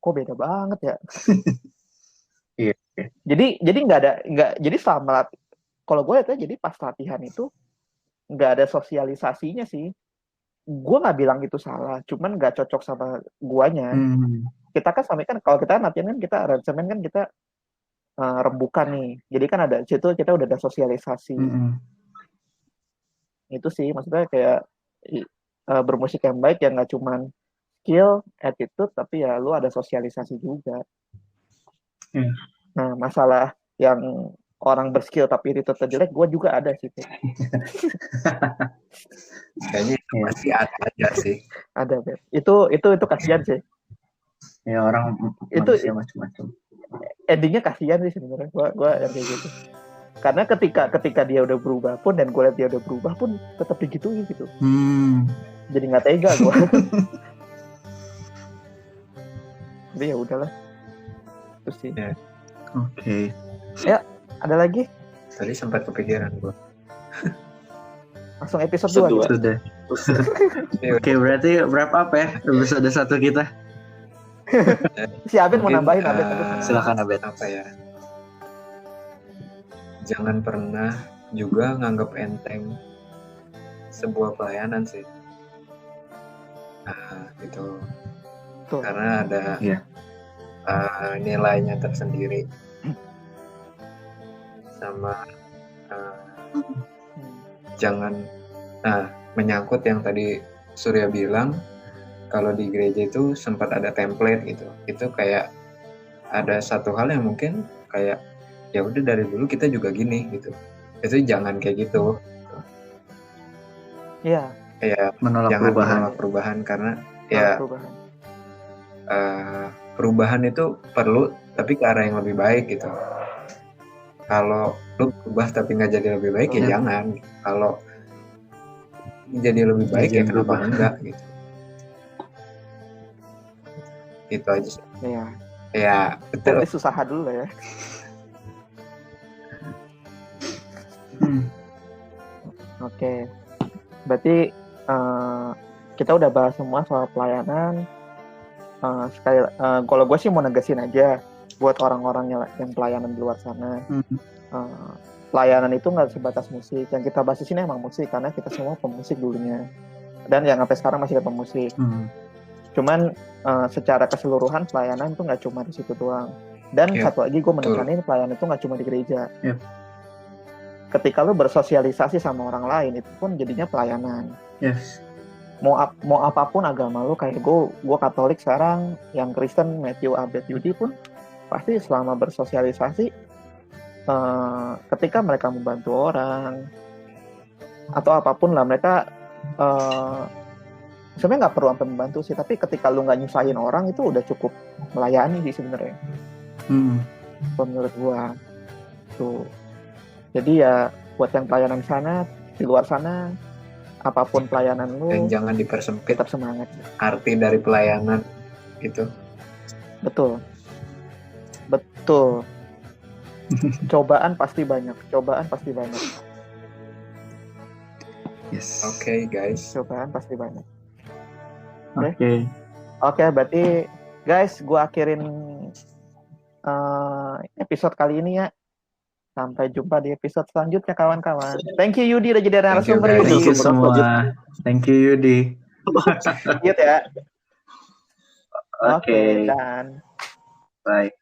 kok beda banget ya. Jadi jadi selama kalau gue lihatnya, jadi pas latihan itu nggak ada sosialisasinya sih. Gue nggak bilang itu salah, cuman nggak cocok sama guanya. Kita kan sampai kan kalau kita latihan kan kita aransemen kan kita rembukan nih, jadi kan ada situ kita udah ada sosialisasi. Itu sih maksudnya kayak bermusik yang baik yang nggak cuman skill, attitude, tapi ya lu ada sosialisasi juga. Iya. Nah, masalah yang orang berskill tapi attitude jelek, gue juga ada sih. Kayaknya itu Iya. pasti ada aja sih. Ada, Bet. Itu kasihan sih. Ya orang Itu- manusia macam-macam. Endingnya kasihan sih sebenarnya. Gue yang kayak gitu. Karena ketika dia udah berubah pun, dan gue lihat dia udah berubah pun, tetap digituin gitu. Jadi nggak tega gue. Jadi ya udahlah. Terus sih. Ya. Oke. Ada lagi? Tadi sempat kepikiran gue. Langsung episode Episode 2 dua. gitu. Sudah. Oke, berarti wrap up ya episode 1 kita. Si Abed mau Mungkin, nambahin, Abed. Silakan Abed. Apa ya? Jangan pernah juga nganggap enteng sebuah pelayanan sih. Nah, gitu. Tuh. Karena ada Iya. nilainya tersendiri. Sama jangan menyangkut yang tadi Surya bilang, kalau di gereja itu sempat ada template gitu. Itu kayak ada satu hal yang mungkin kayak ya udah dari dulu kita juga gini gitu. Itu jangan kayak gitu. Iya. Kayak Menolak jangan perubahan. menolak perubahan karena Perubahan. perubahan itu perlu tapi ke arah yang lebih baik gitu. Kalau lu berubah tapi nggak jadi lebih baik ya Ya. jangan. Kalau jadi lebih baik ya Jangan kenapa berubah. enggak gitu. Itu aja sih. Iya. Ya betul. Berarti susah dulu lah ya. Oke. Berarti kita udah bahas semua soal pelayanan. Kalau gue sih mau negesin aja buat orang-orang yang pelayanan di luar sana. Pelayanan itu nggak sebatas musik. Yang kita bahas di sini emang musik karena kita semua pemusik dulunya. Dan yang sampai sekarang masih ada pemusik. Cuman secara keseluruhan pelayanan itu nggak cuma di situ doang. Dan Iya, satu lagi gue menekanin pelayanan itu nggak cuma di gereja. Iya. Ketika lu bersosialisasi sama orang lain itu pun jadinya pelayanan. Yes. Mau apapun agama lu, kayak gue Katolik sekarang, yang Kristen Matthew, Abed, Yudi pun pasti selama bersosialisasi, ketika mereka membantu orang atau apapun lah, mereka sebenarnya nggak perlu sampai membantu sih, tapi ketika lu nggak nyusahin orang itu udah cukup melayani sih sebenarnya. Menurut gua tuh. Jadi ya buat yang pelayanan sana, di luar sana, apapun pelayanan lu, Dan jangan dipersempit tetap semangat. arti dari pelayanan itu. Betul. Cobaan pasti banyak. Yes. Oke, guys. Cobaan pasti banyak. Oke. Oke, berarti guys, gua akhirin episode kali ini ya. Sampai jumpa di episode selanjutnya, kawan-kawan. Thank you Yudi udah jadi narasumber. guys. Thank you semua. Thank you Yudi. Lanjut ya. Oke. Dan Bye.